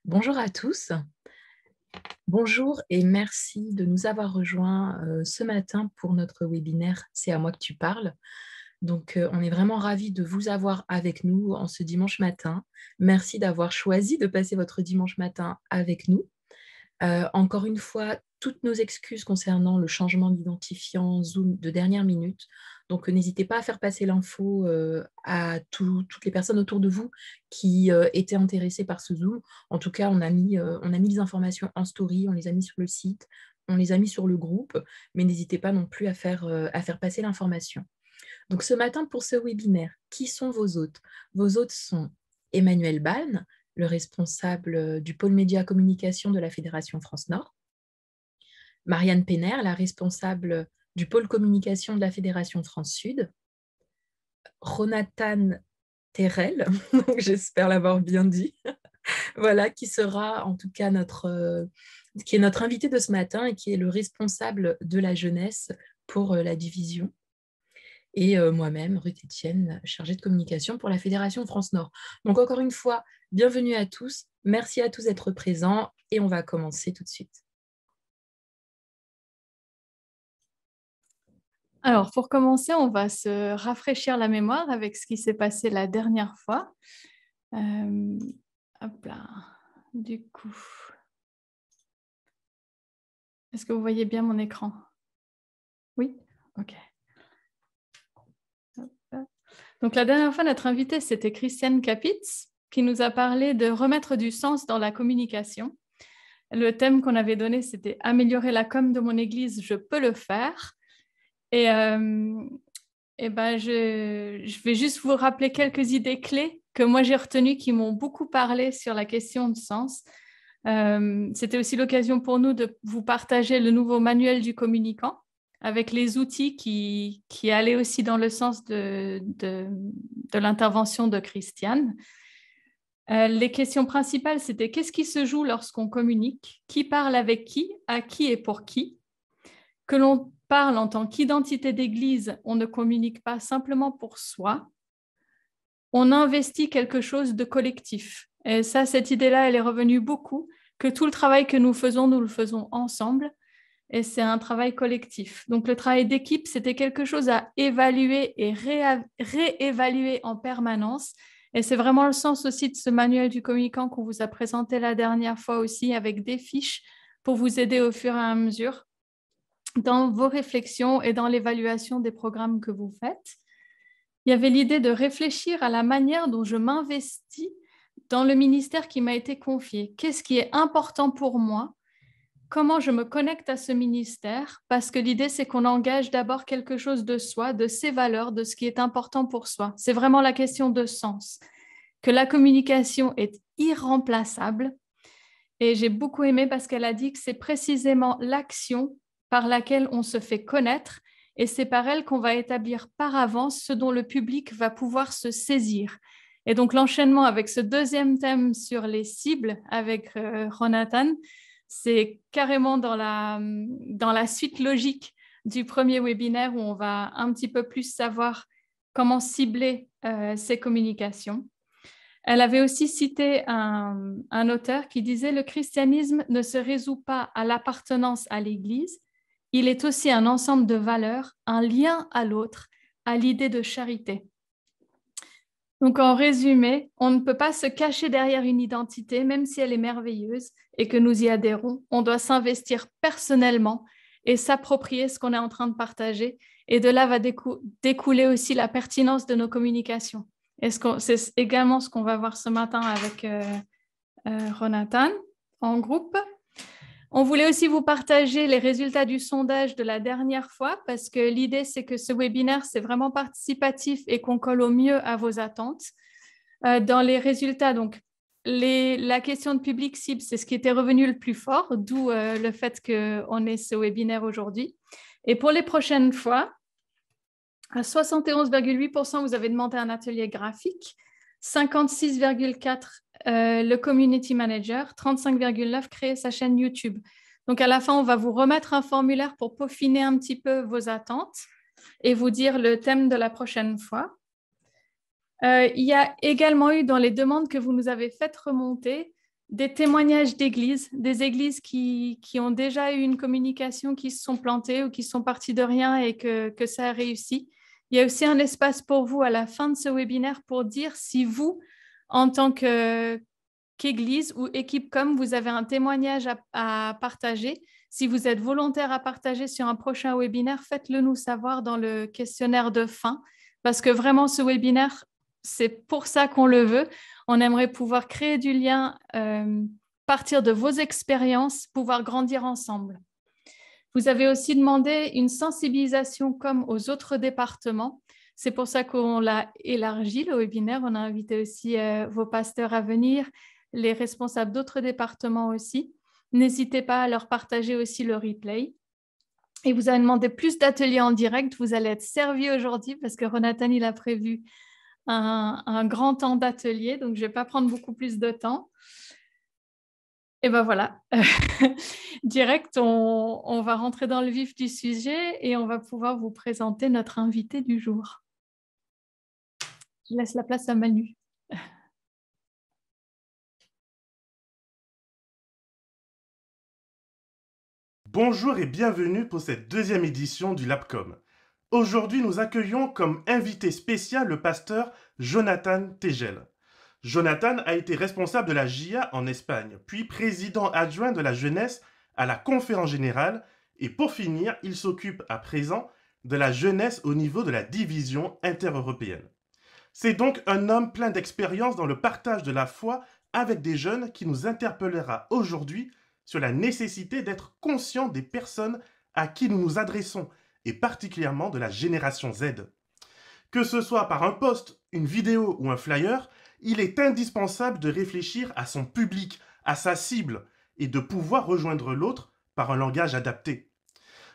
Bonjour à tous, bonjour et merci de nous avoir rejoints ce matin pour notre webinaire C'est à moi que tu parles. Donc, on est vraiment ravis de vous avoir avec nous en ce dimanche matin. Merci d'avoir choisi de passer votre dimanche matin avec nous. Encore une fois, toutes nos excuses concernant le changement d'identifiant Zoom de dernière minute. Donc, n'hésitez pas à faire passer l'info à toutes les personnes autour de vous qui étaient intéressées par ce Zoom. En tout cas, on a mis les informations en story, on les a mis sur le site, on les a mis sur le groupe, mais n'hésitez pas non plus à faire passer l'information. Donc, ce matin, pour ce webinaire, qui sont vos hôtes? Vos hôtes sont Emmanuel Balne, le responsable du pôle média communication de la Fédération France-Nord, Marianne Penner, la responsable du pôle communication de la Fédération France-Sud, Ronatan Terrel, j'espère l'avoir bien dit, voilà, qui sera en tout cas qui est notre invité de ce matin et qui est le responsable de la jeunesse pour la division. Et moi-même, Ruth Etienne, chargée de communication pour la Fédération France-Nord. Donc encore une fois, bienvenue à tous, merci à tous d'être présents et on va commencer tout de suite. Alors, pour commencer, on va se rafraîchir la mémoire avec ce qui s'est passé la dernière fois. Hop là. Du coup, est-ce que vous voyez bien mon écran? Oui? OK. Donc, la dernière fois, notre invitée, c'était Christiane Capitz, qui nous a parlé de remettre du sens dans la communication. Le thème qu'on avait donné, c'était « Améliorer la com de mon église, je peux le faire ». Et je vais juste vous rappeler quelques idées clés que moi j'ai retenues qui m'ont beaucoup parlé sur la question de sens. C'était aussi l'occasion pour nous de vous partager le nouveau manuel du communicant avec les outils qui allaient aussi dans le sens de l'intervention de Christiane. Les questions principales, c'était qu'est-ce qui se joue lorsqu'on communique? Qui parle avec qui? À qui et pour qui? Que l'on parle en tant qu'identité d'église, on ne communique pas simplement pour soi, on investit quelque chose de collectif. Et ça, cette idée-là, elle est revenue beaucoup, que tout le travail que nous le faisons ensemble, et c'est un travail collectif. Donc le travail d'équipe, c'était quelque chose à évaluer et réévaluer en permanence. Et c'est vraiment le sens aussi de ce manuel du communicant qu'on vous a présenté la dernière fois aussi, avec des fiches pour vous aider au fur et à mesure dans vos réflexions et dans l'évaluation des programmes que vous faites. Il y avait l'idée de réfléchir à la manière dont je m'investis dans le ministère qui m'a été confié. Qu'est-ce qui est important pour moi? Comment je me connecte à ce ministère? Parce que l'idée, c'est qu'on engage d'abord quelque chose de soi, de ses valeurs, de ce qui est important pour soi. C'est vraiment la question de sens, que la communication est irremplaçable. Et j'ai beaucoup aimé parce qu'elle a dit que c'est précisément l'action par laquelle on se fait connaître et c'est par elle qu'on va établir par avance ce dont le public va pouvoir se saisir. Et donc l'enchaînement avec ce deuxième thème sur les cibles avec Ronatan, c'est carrément dans la suite logique du premier webinaire où on va un petit peu plus savoir comment cibler ces communications. Elle avait aussi cité un auteur qui disait « Le christianisme ne se résout pas à l'appartenance à l'Église, il est aussi un ensemble de valeurs, un lien à l'autre, à l'idée de charité. » Donc en résumé, on ne peut pas se cacher derrière une identité, même si elle est merveilleuse et que nous y adhérons. On doit s'investir personnellement et s'approprier ce qu'on est en train de partager. Et de là va découler aussi la pertinence de nos communications. C'est également ce qu'on va voir ce matin avec Ronatan en groupe. On voulait aussi vous partager les résultats du sondage de la dernière fois parce que l'idée, c'est que ce webinaire, c'est vraiment participatif et qu'on colle au mieux à vos attentes. Dans les résultats, donc, la question de public cible, c'est ce qui était revenu le plus fort, d'où le fait qu'on ait ce webinaire aujourd'hui. Et pour les prochaines fois, à 71,8%, vous avez demandé un atelier graphique, 56,4% le community manager, 35,9% créer sa chaîne YouTube. Donc, à la fin, on va vous remettre un formulaire pour peaufiner un petit peu vos attentes et vous dire le thème de la prochaine fois. Il y a également eu dans les demandes que vous nous avez faites remonter des témoignages d'églises, des églises qui ont déjà eu une communication, qui se sont plantées ou qui sont parties de rien et que ça a réussi. Il y a aussi un espace pour vous à la fin de ce webinaire pour dire si vous, en tant qu'église ou équipe com, vous avez un témoignage à partager. Si vous êtes volontaire à partager sur un prochain webinaire, faites-le nous savoir dans le questionnaire de fin, parce que vraiment, ce webinaire, c'est pour ça qu'on le veut. On aimerait pouvoir créer du lien, partir de vos expériences, pouvoir grandir ensemble. Vous avez aussi demandé une sensibilisation comme aux autres départements. C'est pour ça qu'on l'a élargi, le webinaire. On a invité aussi vos pasteurs à venir, les responsables d'autres départements aussi. N'hésitez pas à leur partager aussi le replay. Et vous avez demandé plus d'ateliers en direct. Vous allez être servis aujourd'hui parce que Ronathan, il a prévu un grand temps d'atelier. Donc, je ne vais pas prendre beaucoup plus de temps. Et ben voilà, direct, on va rentrer dans le vif du sujet et on va pouvoir vous présenter notre invité du jour. Je laisse la place à Manu. Bonjour et bienvenue pour cette deuxième édition du LabCom. Aujourd'hui, nous accueillons comme invité spécial le pasteur Jonathan Tegel. Jonathan a été responsable de la JIA en Espagne, puis président adjoint de la jeunesse à la Conférence Générale, et pour finir, il s'occupe à présent de la jeunesse au niveau de la division intereuropéenne. C'est donc un homme plein d'expérience dans le partage de la foi avec des jeunes qui nous interpellera aujourd'hui sur la nécessité d'être conscient des personnes à qui nous nous adressons, et particulièrement de la génération Z. Que ce soit par un post, une vidéo ou un flyer, il est indispensable de réfléchir à son public, à sa cible, et de pouvoir rejoindre l'autre par un langage adapté.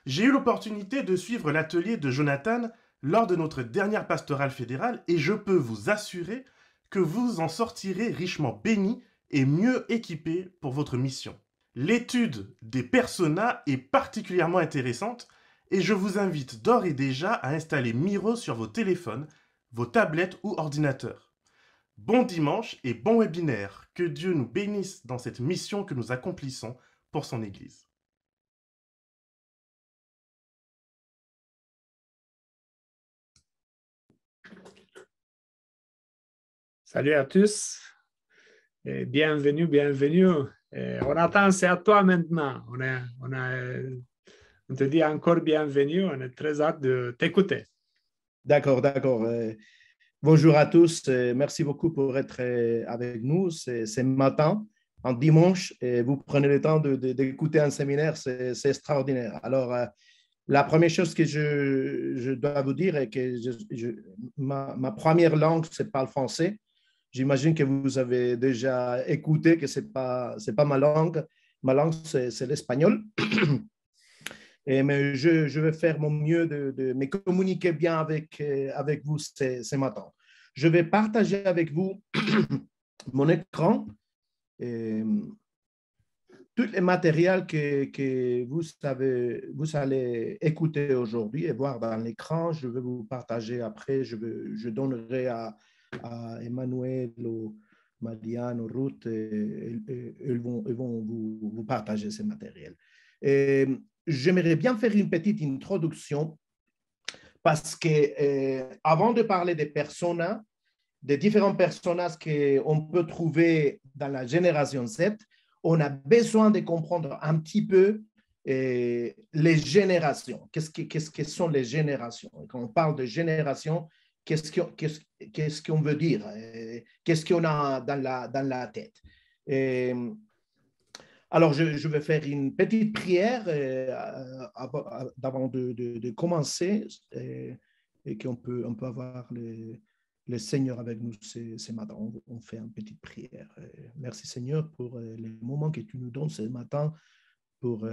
J'ai eu l'opportunité de suivre l'atelier de Jonathan lors de notre dernière pastorale fédérale et je peux vous assurer que vous en sortirez richement béni et mieux équipé pour votre mission. L'étude des personas est particulièrement intéressante et je vous invite d'ores et déjà à installer Miro sur vos téléphones, vos tablettes ou ordinateurs. Bon dimanche et bon webinaire. Que Dieu nous bénisse dans cette mission que nous accomplissons pour son Église. Salut à tous et bienvenue, bienvenue. Jonathan, c'est à toi maintenant. On te dit encore bienvenue, on est très hâte de t'écouter. D'accord, d'accord. Bonjour à tous, merci beaucoup pour être avec nous ce matin, en dimanche, et vous prenez le temps d'écouter un séminaire, c'est extraordinaire. Alors, la première chose que je dois vous dire est que ma première langue, c'est pas le français. J'imagine que vous avez déjà écouté que c'est pas ma langue. Ma langue, c'est l'espagnol. Mais je vais faire mon mieux de me communiquer bien avec vous ce matin. Je vais partager avec vous mon écran. Tout le matériel que vous allez écouter aujourd'hui et voir dans l'écran, je vais vous partager après. Je donnerai à Emmanuel, Marianne, Ruth, ils vont vous partager ce matériel. J'aimerais bien faire une petite introduction parce que avant de parler des personas, des différents personnages qu'on peut trouver dans la génération Z, on a besoin de comprendre un petit peu les générations. Qu'est-ce que sont les générations? Et quand on parle de génération, qu'est-ce qu'on veut dire? Qu'est-ce qu'on a dans la tête? Alors, je vais faire une petite prière avant de commencer et qu'on peut avoir le Seigneur avec nous ce matin. On fait une petite prière. Merci Seigneur pour les moments que tu nous donnes ce matin pour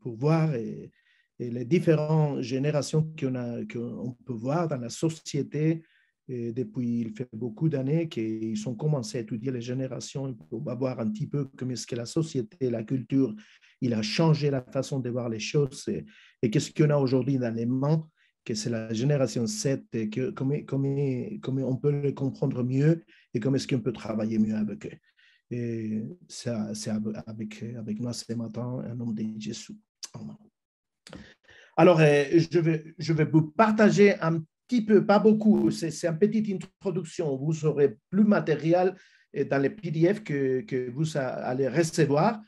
voir et les différentes générations qu'on peut voir dans la société. Et depuis, il fait beaucoup d'années qu'ils ont commencé à étudier les générations pour voir un petit peu comment est-ce que la société, la culture, il a changé la façon de voir les choses et qu'est-ce qu'on a aujourd'hui dans les mains, que c'est la génération 7, et comment on peut le comprendre mieux et comment est-ce qu'on peut travailler mieux avec eux. Et c'est avec nous ce matin, en nom de Jésus. Amen. Alors, je vais vous partager un petit peu, pas beaucoup, c'est une petite introduction. Vous aurez plus de matériel dans les PDF que vous allez recevoir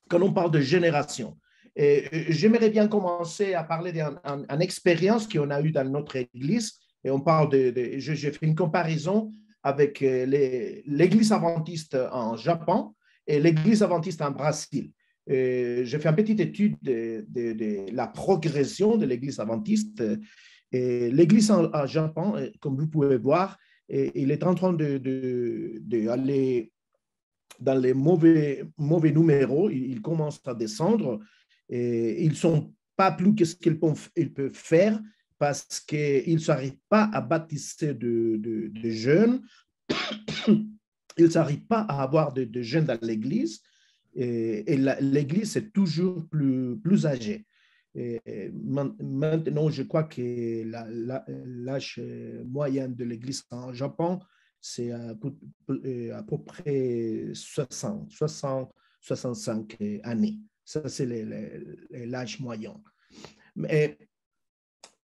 quand on parle de génération. J'aimerais bien commencer à parler d'une expérience qu'on a eue dans notre église. Et on parle j'ai fait une comparaison avec l'église adventiste en Japon et l'église adventiste en Brésil. J'ai fait une petite étude de la progression de l'église adventiste. L'église en Japon, comme vous pouvez voir, il est en train d'aller dans les mauvais numéros. Ils commencent à descendre. Et ils ne sont pas plus que ce qu'ils peuvent faire parce qu'ils n'arrivent pas à baptiser de jeunes. Ils n'arrivent pas à avoir de jeunes dans l'église. Et l'église est toujours plus âgée. Et maintenant, je crois que l'âge moyen de l'église en Japon, c'est à peu près 65 années. Ça, c'est l'âge moyen. Mais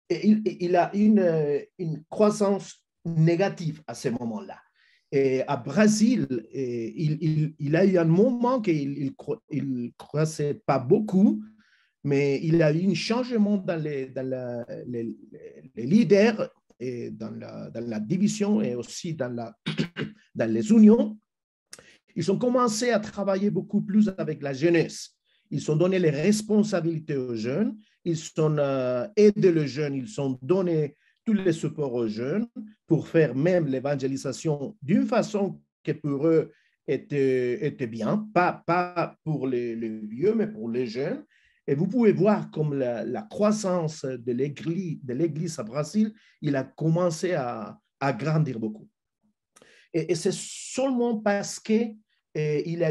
il a une croissance négative à ce moment-là. Et à Brésil, il a eu un moment qu'il ne croissait pas beaucoup, mais il a eu un changement dans les leaders, et dans la division et aussi dans les unions. Ils ont commencé à travailler beaucoup plus avec la jeunesse. Ils ont donné les responsabilités aux jeunes, ils ont aidé les jeunes, ils ont donné tous les supports aux jeunes pour faire même l'évangélisation d'une façon qui pour eux était bien, pas pour les vieux, mais pour les jeunes. Et vous pouvez voir comme la croissance de l'église à Brésil, il a commencé à grandir beaucoup. Et c'est seulement parce que il a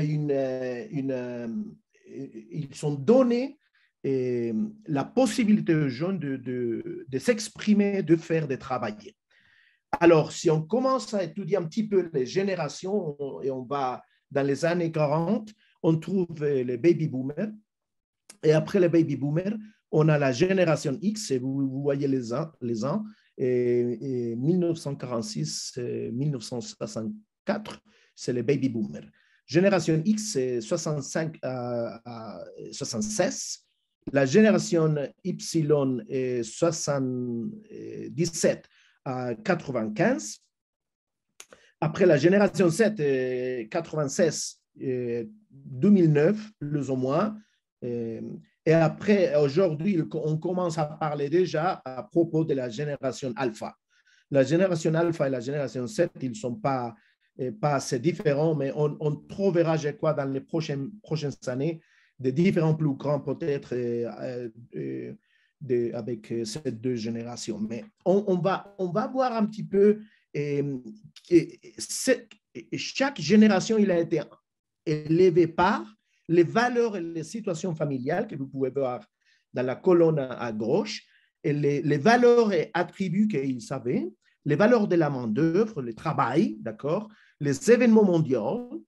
ils ont donné la possibilité aux jeunes de s'exprimer, de faire, de travailler. Alors, si on commence à étudier un petit peu les générations, et on va dans les années 40, on trouve les baby boomers. Et après les baby boomers, on a la génération X, et vous voyez les ans, et 1946, 1964, c'est les baby boomers. Génération X, c'est 65 à 76. La génération Y est 77 à 95. Après la génération Z, 96, 2009, plus ou moins. Et après, aujourd'hui, on commence à parler déjà à propos de la génération alpha. La génération alpha et la génération Z, ils ne sont pas assez différents, mais on trouvera, je crois, dans les prochaines années, des différents plus grands peut-être avec ces deux générations. Mais on va voir un petit peu, chaque génération, il a été élevé par les valeurs et les situations familiales que vous pouvez voir dans la colonne à gauche, et les valeurs et attributs qu'ils savaient, les valeurs de la main-d'œuvre, le travail, d'accord, les événements mondiaux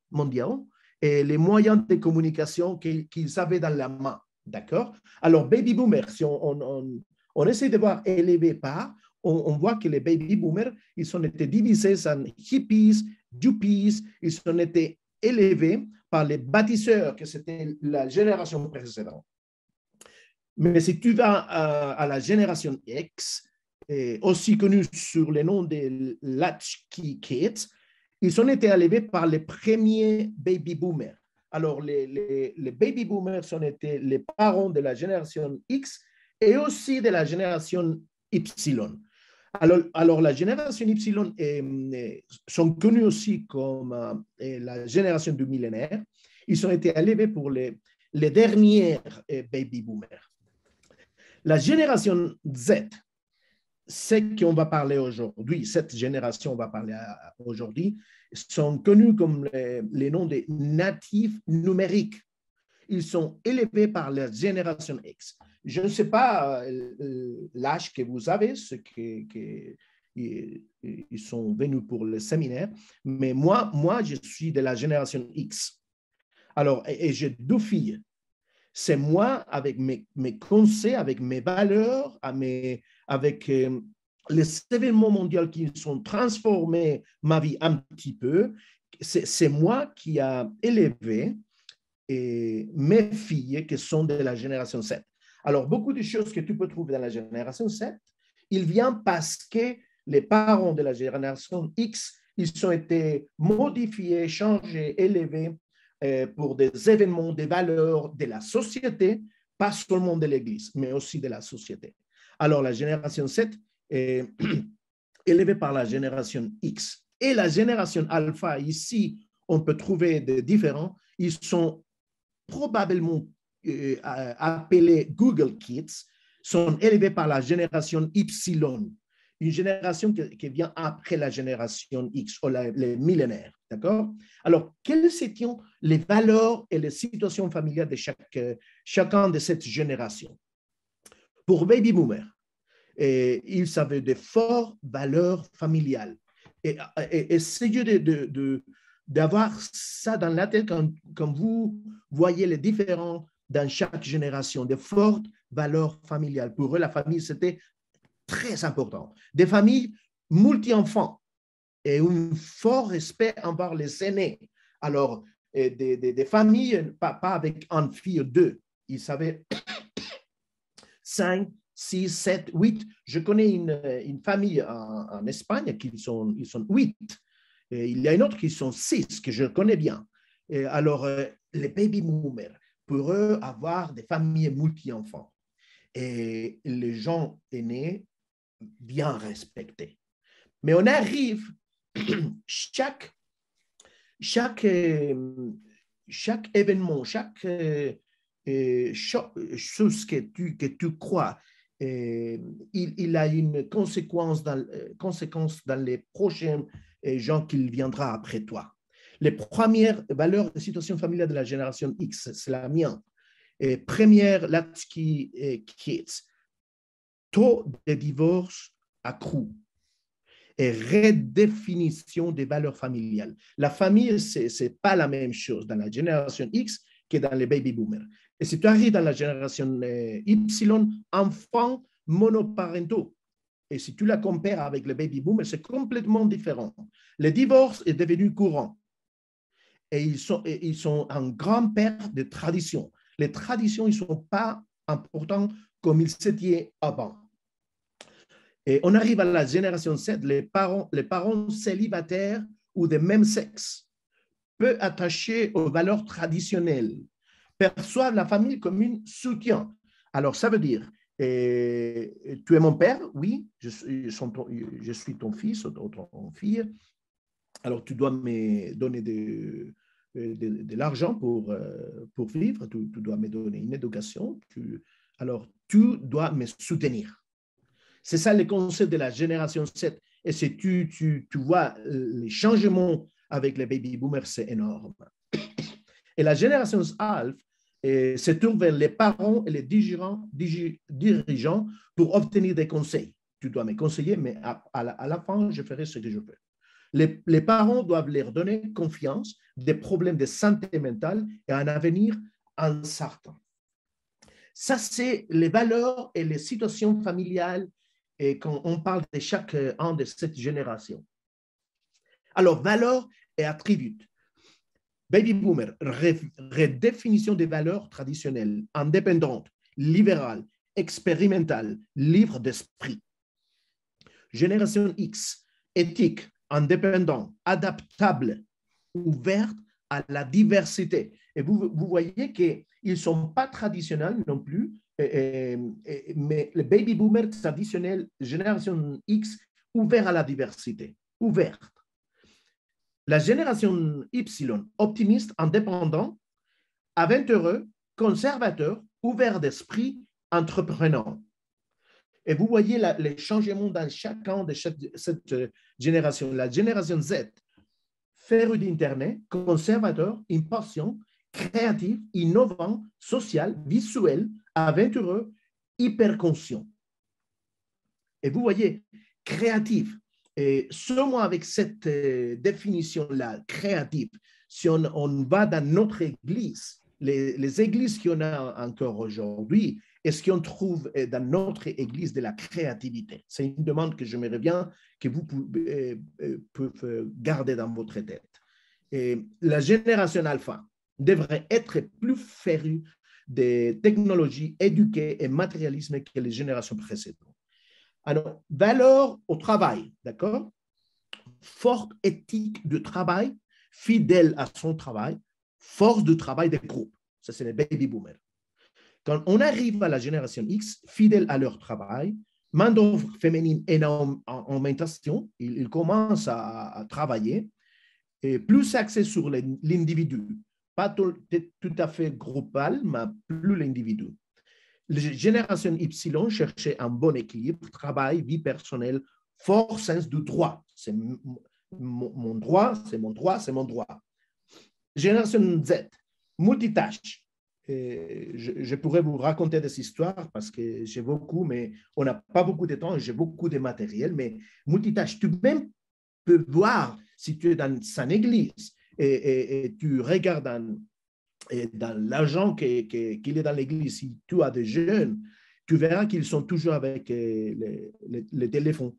et les moyens de communication qu'ils avaient dans la main, d'accord. Alors, baby boomers, si on essaie de voir élevé par, on voit que les baby boomers, ils ont été divisés en hippies, duppies, ils ont été élevés par les bâtisseurs, que c'était la génération précédente. Mais si tu vas à la génération X, aussi connue sur le nom de Latchkey Kids, ils ont été élevés par les premiers baby boomers. Alors, les baby boomers ont été les parents de la génération X et aussi de la génération Y. Alors la génération Y sont connus aussi comme la génération du millénaire. Ils ont été élevés pour les derniers baby boomers. La génération Z, c'est qu'on va parler aujourd'hui, cette génération, on va parler aujourd'hui, sont connus comme les noms des natifs numériques. Ils sont élevés par la génération X. Je ne sais pas l'âge que vous avez, ceux qui ils sont venus pour le séminaire. Mais moi, je suis de la génération X. Alors, et j'ai 2 filles. C'est moi, avec mes conseils, avec mes valeurs, avec les événements mondiaux qui ont transformé ma vie un petit peu. C'est moi qui a élevé mes filles qui sont de la génération 7. Alors, beaucoup de choses que tu peux trouver dans la génération 7, il vient parce que les parents de la génération X, ils ont été modifiés, changés, élevés pour des événements, des valeurs de la société, pas seulement de l'Église, mais aussi de la société. Alors, la génération 7 est élevée par la génération X. Et la génération alpha, ici, on peut trouver des différents. Ils sont probablement appelés Google Kids, sont élevés par la génération Y, une génération qui vient après la génération X, ou les millénaires. D'accord? Alors, quelles étaient les valeurs et les situations familiales de chacun de cette génération? Pour Baby Boomer, ils avaient de fortes valeurs familiales. Et essayez d'avoir ça dans la tête quand vous voyez les différents dans chaque génération, de fortes valeurs familiales. Pour eux, la famille, c'était très important. Des familles multi-enfants et un fort respect envers les aînés. Alors, des familles, pas avec un fille ou 2, ils savaient 5, 6, 7, 8. Je connais une famille en Espagne qui ils sont 8. Et il y a une autre qui sont 6, que je connais bien. Et alors, les baby boomers, pour eux, avoir des familles multi-enfants. Et les gens aînés bien respectés. Mais on arrive, chaque événement, chaque chose que tu crois, il a une conséquence dans les prochains gens qui viendront après toi. Les premières valeurs de situation familiale de la génération X, c'est la mienne. Première, Latsky Kids, taux de divorce accru et redéfinition des valeurs familiales. La famille, ce n'est pas la même chose dans la génération X que dans les baby boomers. Et si tu arrives dans la génération Y, enfants monoparentaux. Et si tu la compares avec les baby boomers, c'est complètement différent. Le divorce est devenu courant. Et ils sont en grande perte de tradition. Les traditions, ils ne sont pas importants comme ils étaient avant. Et on arrive à la génération 7, les parents célibataires ou de même sexe, peu attachés aux valeurs traditionnelles, perçoivent la famille comme un soutien. Alors, ça veut dire, tu es mon père, oui, je suis ton fils ou ton fille, alors tu dois me donner de l'argent pour vivre, tu dois me donner une éducation, alors tu dois me soutenir. C'est ça le concept de la génération 7. Et si tu vois les changements avec les baby boomers, c'est énorme. Et la génération Alpha se tourne vers les parents et les dirigeants pour obtenir des conseils. Tu dois me conseiller, mais à la fin, je ferai ce que je peux. Les parents doivent leur donner confiance, des problèmes de santé mentale et un avenir incertain. Ça, c'est les valeurs et les situations familiales et quand on parle de chacun de cette génération. Alors, valeurs et attributs. Baby Boomer, redéfinition des valeurs traditionnelles, indépendantes, libérales, expérimentales, libres d'esprit. Génération X, éthique, indépendant, adaptable, ouverte à la diversité. Et vous voyez qu'ils ne sont pas traditionnels non plus, mais les baby boomers traditionnels, génération X, ouvert à la diversité, ouverte. La génération Y, optimiste, indépendant, aventureux, conservateur, ouvert d'esprit, entreprenant. Et vous voyez les changements dans chacun de cette génération. La génération Z, féru d'Internet, conservateur, impatient, créatif, innovant, social, visuel, aventureux, hyper conscient. Et vous voyez, créatif, Et seulement avec cette définition-là, créative, si on va dans notre église, les églises qu'on a encore aujourd'hui, est-ce qu'on trouve dans notre église de la créativité? C'est une demande que j'aimerais bien que vous pouvez garder dans votre tête. Et la génération alpha devrait être plus férue des technologies éduquées et matérialisme que les générations précédentes. Alors, valeur au travail, d'accord? Forte éthique de travail, fidèle à son travail, force de travail des groupes. Ça, c'est les baby boomers. Quand on arrive à la génération X, fidèle à leur travail, main-d'œuvre féminine est en augmentation, ils commencent à travailler, et plus axé sur l'individu, pas tout à fait groupal, mais plus l'individu. La génération Y cherchait un bon équilibre, travail, vie personnelle, fort sens du droit. C'est mon droit, c'est mon droit, c'est mon droit. Génération Z, multitâche. Je pourrais vous raconter des histoires parce que j'ai beaucoup, mais on n'a pas beaucoup de temps, j'ai beaucoup de matériel, mais multitâche, tu même peux voir si tu es dans une église et tu regardes dans l'argent qu'il est dans l'église, si tu as des jeunes, tu verras qu'ils sont toujours avec les téléphones.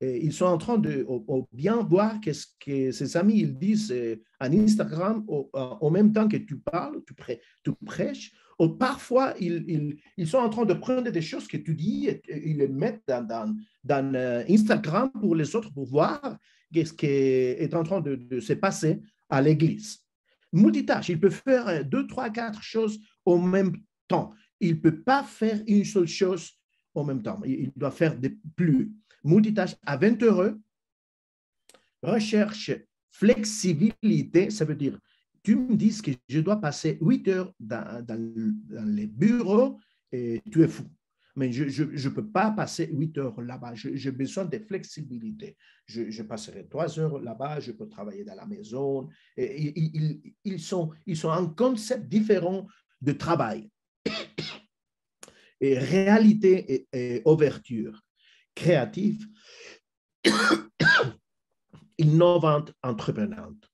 Et ils sont en train de bien voir qu'est-ce que ses amis ils disent en Instagram en même temps que tu parles, tu prêches. Ou parfois, ils sont en train de prendre des choses que tu dis et ils les mettent dans Instagram pour les autres pour voir qu'est-ce qui est en train de se passer à l'église. Multitâche, il peut faire 2, 3, 4 choses au même temps. Il ne peut pas faire une seule chose en même temps. Il doit faire plus. Multitâche à 20 heures, recherche flexibilité, ça veut dire, tu me dis que je dois passer 8 heures dans les bureaux et tu es fou. Mais je ne peux pas passer 8 heures là-bas. J'ai besoin de flexibilité. Je passerai 3 heures là-bas, je peux travailler dans la maison. Ils sont un concept différent de travail. Et réalité et ouverture créative, innovante, entreprenante.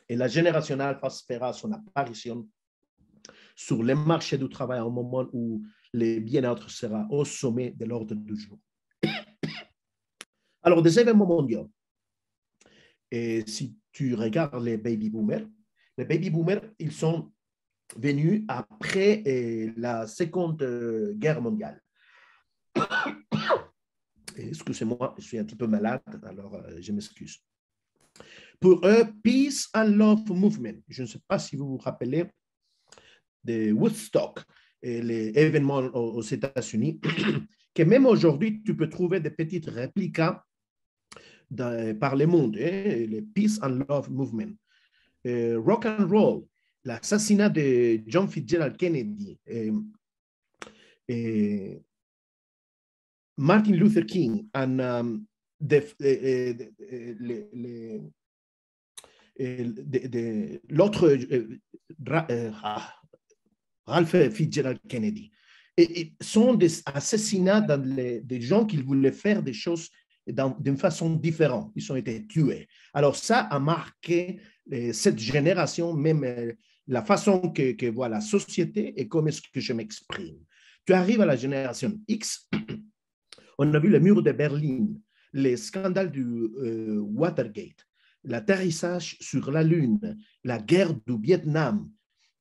Et la génération alpha fera son apparition sur le marché du travail au moment où le bien-être sera au sommet de l'ordre du jour. Alors, des événements mondiaux. Et si tu regardes les baby boomers, ils sont venus après la Seconde Guerre mondiale. Excusez-moi, je suis un petit peu malade, alors je m'excuse. Pour eux, Peace and Love Movement, je ne sais pas si vous vous rappelez de Woodstock, et les événements aux États-Unis, que même aujourd'hui, tu peux trouver des petites réplicas par le monde, les Peace and Love Movement. Rock and Roll, l'assassinat de John Fitzgerald Kennedy, Martin Luther King, l'autre, Ralph Fitzgerald Kennedy. Et sont des assassinats des gens qui voulaient faire des choses d'une façon différente. Ils ont été tués. Alors ça a marqué cette génération, même la façon que voit la société et comment est-ce que je m'exprime. Tu arrives à la génération X, on a vu le mur de Berlin, les scandales du Watergate, l'atterrissage sur la Lune, la guerre du Vietnam,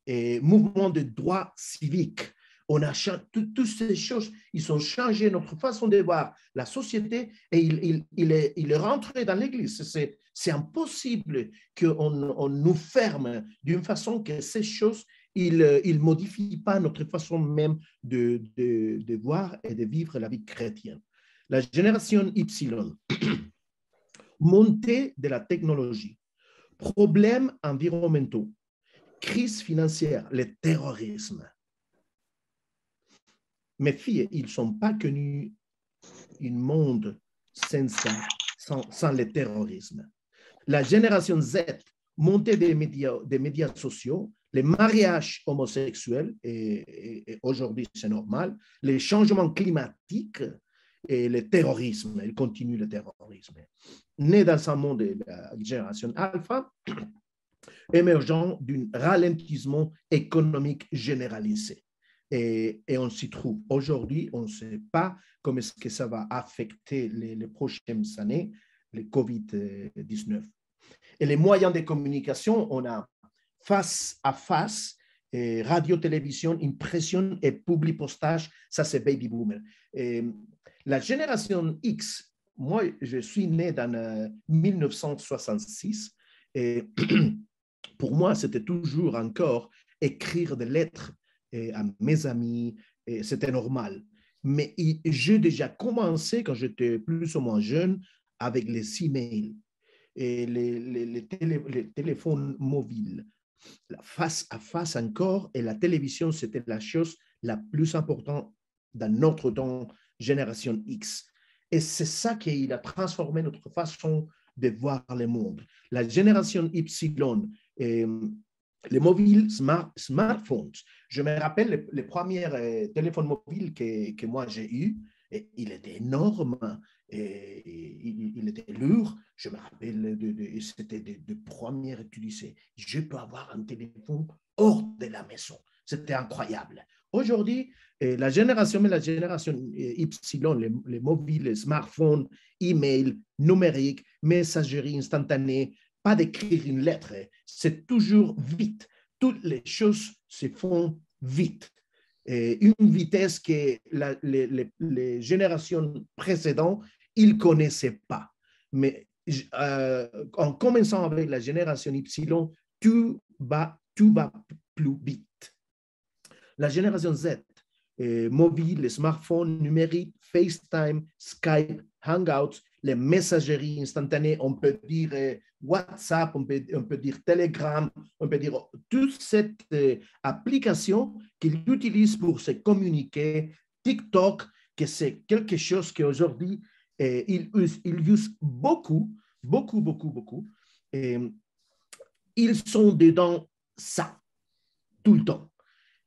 et mouvement de droits civiques. On a toutes ces choses, ils ont changé notre façon de voir la société et il est rentré dans l'Église. C'est impossible qu'on nous ferme d'une façon que ces choses, ils ne modifient pas notre façon même de voir et de vivre la vie chrétienne. La génération Y, montée de la technologie, problèmes environnementaux, crise financière, le terrorisme. Mes filles, ils ne sont pas connus un monde sans le terrorisme. La génération Z, montée des médias sociaux, les mariages homosexuels, et aujourd'hui c'est normal, les changements climatiques, et le terrorisme, elle continue le terrorisme. Né dans un monde de la génération alpha, émergent d'un ralentissement économique généralisé. Et on s'y trouve. Aujourd'hui, on ne sait pas comment est-ce que ça va affecter les prochaines années, le COVID-19. Et les moyens de communication, on a face à face, radio, télévision, impression et public postage, ça c'est baby boomer. La génération X, moi je suis né dans 1966 et pour moi c'était toujours encore écrire des lettres à mes amis, c'était normal. Mais j'ai déjà commencé quand j'étais plus ou moins jeune avec les emails et les téléphones mobiles. La face à face encore, et la télévision, c'était la chose la plus importante dans notre temps, génération X. Et c'est ça qui a transformé notre façon de voir le monde. La génération Y, les mobiles, smartphones. Je me rappelle les premiers téléphones mobiles que moi j'ai eus, et il était énorme, et il était lourd. Je me rappelle, c'était de premières utilisées. Je peux avoir un téléphone hors de la maison. C'était incroyable. Aujourd'hui, la génération Y, les mobiles, les smartphones, email, numérique, messagerie instantanée, pas d'écrire une lettre, c'est toujours vite. Toutes les choses se font vite. Une vitesse que les générations précédentes, ils ne connaissaient pas. Mais en commençant avec la génération Y, tout va plus vite. La génération Z, mobile, les smartphones numériques, FaceTime, Skype, Hangouts, les messageries instantanées, on peut dire WhatsApp, on peut dire Telegram, on peut dire toute cette application qu'ils utilisent pour se communiquer, TikTok, que c'est quelque chose qu'aujourd'hui, ils usent beaucoup. Ils sont dedans ça, tout le temps.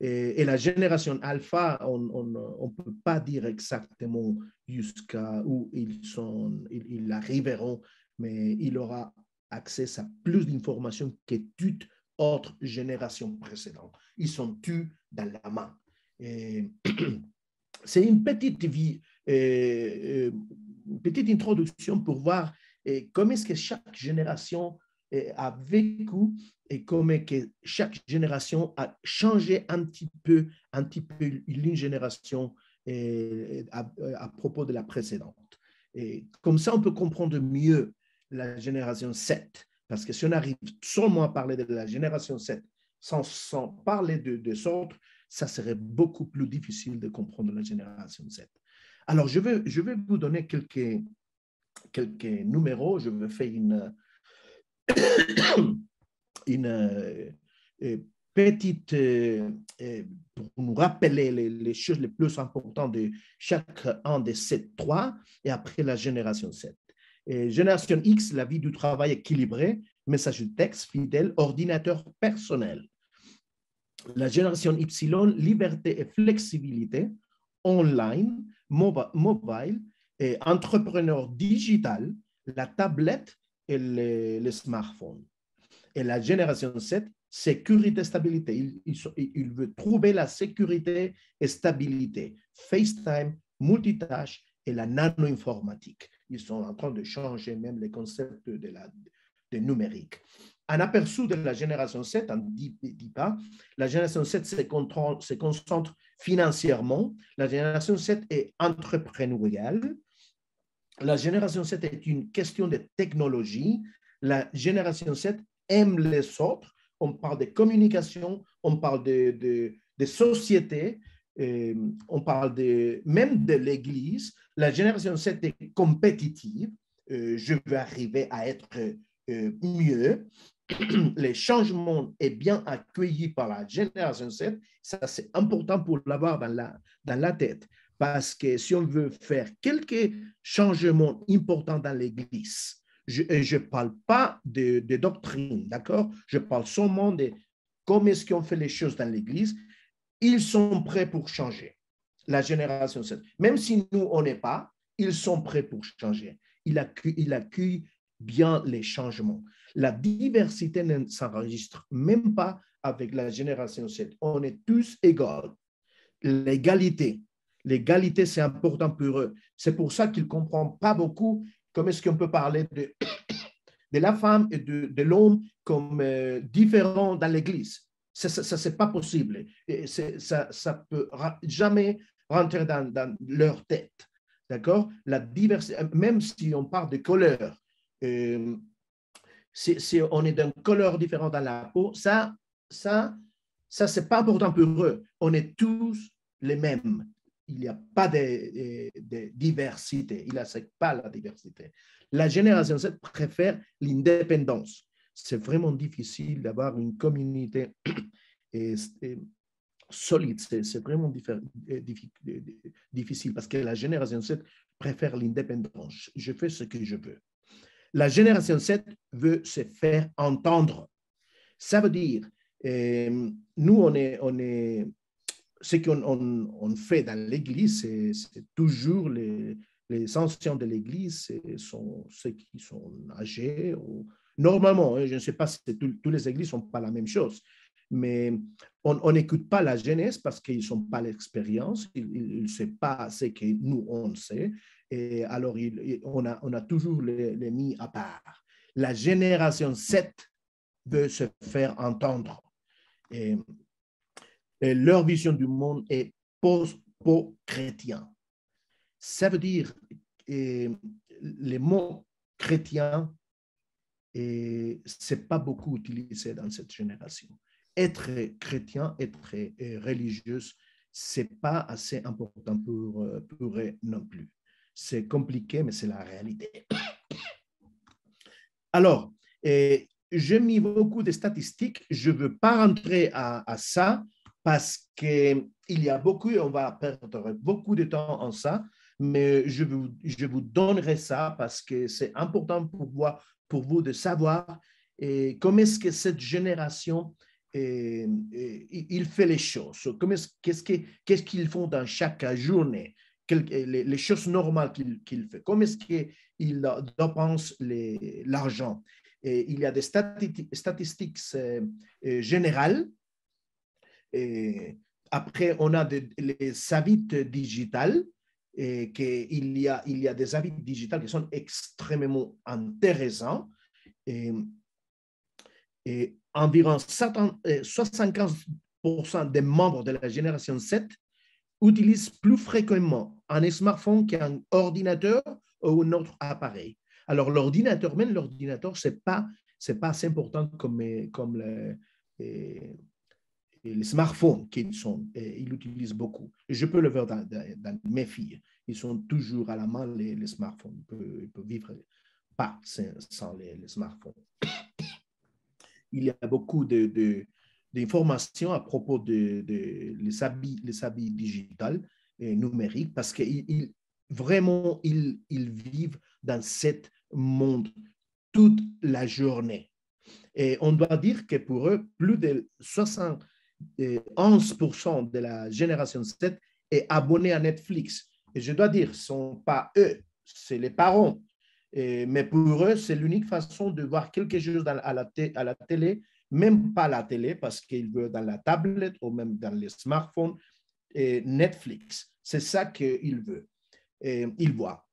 Et la génération alpha, on ne peut pas dire exactement jusqu'à où ils arriveront, mais il aura accès à plus d'informations que toute autre génération précédente. Ils sont tous dans la main. C'est une petite introduction pour voir comment est-ce que chaque génération a vécu et comment que chaque génération a changé un petit peu une génération à propos de la précédente. Et comme ça, on peut comprendre mieux la génération 7. Parce que si on arrive seulement à parler de la génération 7 sans parler de autres, ça serait beaucoup plus difficile de comprendre la génération 7. Alors, je vais vous donner quelques numéros. Je vais faire une petite, pour nous rappeler les choses les plus importantes de chacun de ces trois, et après la génération 7. Génération X, la vie du travail équilibré, message de texte fidèle, ordinateur personnel. La génération Y, liberté et flexibilité, online, mobile, et entrepreneur digital, la tablette et le smartphone. Et la génération 7, sécurité et stabilité. Il veut trouver la sécurité et stabilité. FaceTime, multitâche et la nano-informatique. Ils sont en train de changer même les concepts de numérique. Un aperçu de la génération 7, en 10 pas, la génération 7 se concentre financièrement. La génération 7 est entrepreneuriale. La génération 7 est une question de technologie. La génération 7 aime les autres. On parle de communication, on parle de société, on parle même de l'Église. La génération 7 est compétitive. Je veux arriver à être mieux. Les changements est bien accueillis par la génération 7. Ça, c'est important pour l'avoir dans la tête. Parce que si on veut faire quelques changements importants dans l'Église, je ne parle pas de doctrine, d'accord? Je parle seulement de comment est-ce qu'on fait les choses dans l'Église. Ils sont prêts pour changer, la génération 7. Même si nous, on n'est pas, ils sont prêts pour changer. Ils accueillent bien les changements. La diversité ne s'enregistre même pas avec la génération 7. On est tous égaux. L'égalité, c'est important pour eux. C'est pour ça qu'ils ne comprennent pas beaucoup comment est-ce qu'on peut parler de la femme et de l'homme comme différents dans l'Église. Ça c'est pas possible. Ça peut jamais rentrer dans leur tête. D'accord? La diversité, même si on parle de couleur, si on est d'une couleur différente dans la peau, ça c'est pas important pour eux. On est tous les mêmes. Il n'y a pas de diversité. Il n'accepte pas la diversité. La génération 7 préfère l'indépendance. C'est vraiment difficile d'avoir une communauté solide. C'est vraiment difficile parce que la génération 7 préfère l'indépendance. Je fais ce que je veux. La génération 7 veut se faire entendre. Ça veut dire, nous, ce qu'on fait dans l'Église, c'est toujours les anciens de l'Église, sont ceux qui sont âgés. Normalement, je ne sais pas si toutes les églises ne sont pas la même chose, mais on n'écoute pas la jeunesse parce qu'ils n'ont pas l'expérience, ils ne savent pas ce que nous, on sait. Et alors, on a toujours les mis à part. La génération 7 veut se faire entendre. Et leur vision du monde est post-chrétien. Ça veut dire les mots chrétiens, ce n'est pas beaucoup utilisé dans cette génération. Être chrétien, être religieux, ce n'est pas assez important pour eux non plus. C'est compliqué, mais c'est la réalité. Alors, j'ai mis beaucoup de statistiques. Je ne veux pas rentrer à ça parce qu'il y a beaucoup, on va perdre beaucoup de temps en ça, mais je vous donnerai ça parce que c'est important pour vous de savoir comment est-ce que cette génération il fait les choses, qu'est-ce qu'ils font dans chaque journée, les choses normales qu'il fait, comment est-ce qu'il dépense l'argent. Il y a des statistiques générales. Après, on a les avis digitales. Il y a des avis digitales qui sont extrêmement intéressants. Environ 75% des membres de la génération 7 utilisent plus fréquemment un smartphone qu'un ordinateur ou un autre appareil. Alors, l'ordinateur, ce n'est pas assez important comme les smartphones qu'ils ils utilisent beaucoup. Je peux le voir dans mes filles. Ils sont toujours à la main, les smartphones. Ils peuvent vivre pas sans les smartphones. Il y a beaucoup d'informations à propos les habits digitales et numériques parce qu'ils vraiment, ils vivent dans ce monde toute la journée. Et on doit dire que pour eux, plus de 71% de la génération 7 est abonnée à Netflix. Et je dois dire, ce ne sont pas eux, c'est les parents. Mais pour eux, c'est l'unique façon de voir quelque chose à la télé, même pas la télé, parce qu'ils veulent dans la tablette ou même dans les smartphones, Netflix. C'est ça qu'ils veulent. Ils voient.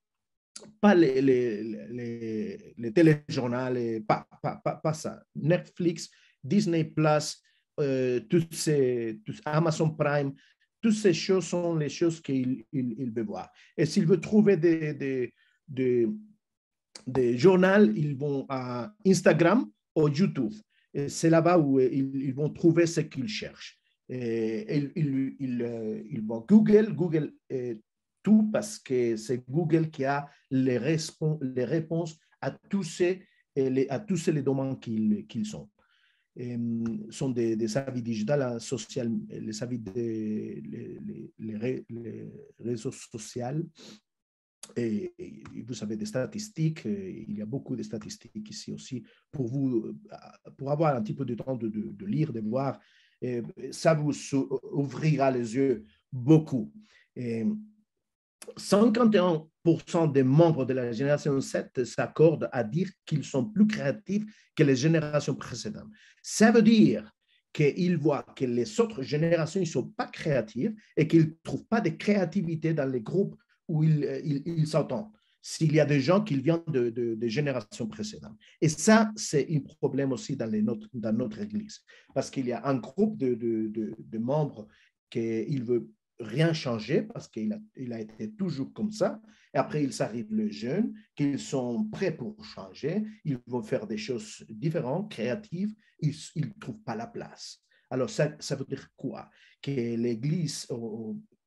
Pas les téléjournaux, pas ça. Netflix, Disney+, Amazon Prime, toutes ces choses sont les choses qu'ils veulent voir. Et s'ils veulent trouver des journaux, ils vont à Instagram ou YouTube. C'est là-bas où ils vont trouver ce qu'ils cherchent. Ils vont Google tout parce que c'est Google qui a les réponses à tous les domaines qu'ils ont. Sont des avis digitales, les avis les réseaux sociaux. Et vous savez des statistiques, il y a beaucoup de statistiques ici aussi pour vous, pour avoir un petit peu de temps de lire, de voir, ça vous ouvrira les yeux beaucoup. 51% des membres de la génération 7 s'accordent à dire qu'ils sont plus créatifs que les générations précédentes. Ça veut dire qu'ils voient que les autres générations ne sont pas créatives et qu'ils ne trouvent pas de créativité dans les groupes où ils s'entendent, s'il y a des gens qui viennent de générations précédentes. Et ça, c'est un problème aussi dans notre Église, parce qu'il y a un groupe de membres qui veut rien changer parce qu'il a été toujours comme ça. Et après, il s'arrive les jeunes qui sont prêts pour changer. Ils vont faire des choses différentes, créatives. Ils ne trouvent pas la place. Alors, ça veut dire quoi? Que l'Église,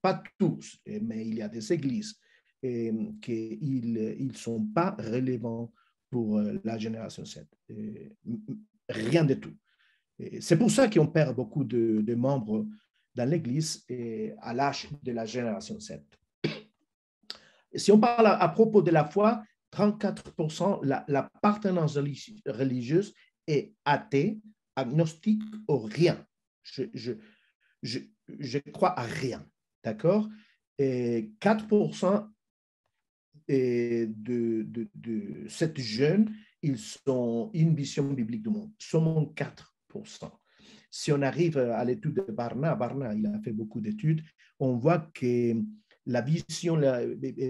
pas tous, mais il y a des églises qu'ils ne sont pas relevants pour la génération 7. Rien de tout. C'est pour ça qu'on perd beaucoup de membres dans l'Église à l'âge de la génération 7. Si on parle à propos de la foi, 34%, l'appartenance religieuse est athée, agnostique ou rien. Je crois à rien, d'accord? Et 4% de cette jeune, ils ont une vision biblique du monde, seulement 4%. Si on arrive à l'étude de Barna, il a fait beaucoup d'études, on voit que la vision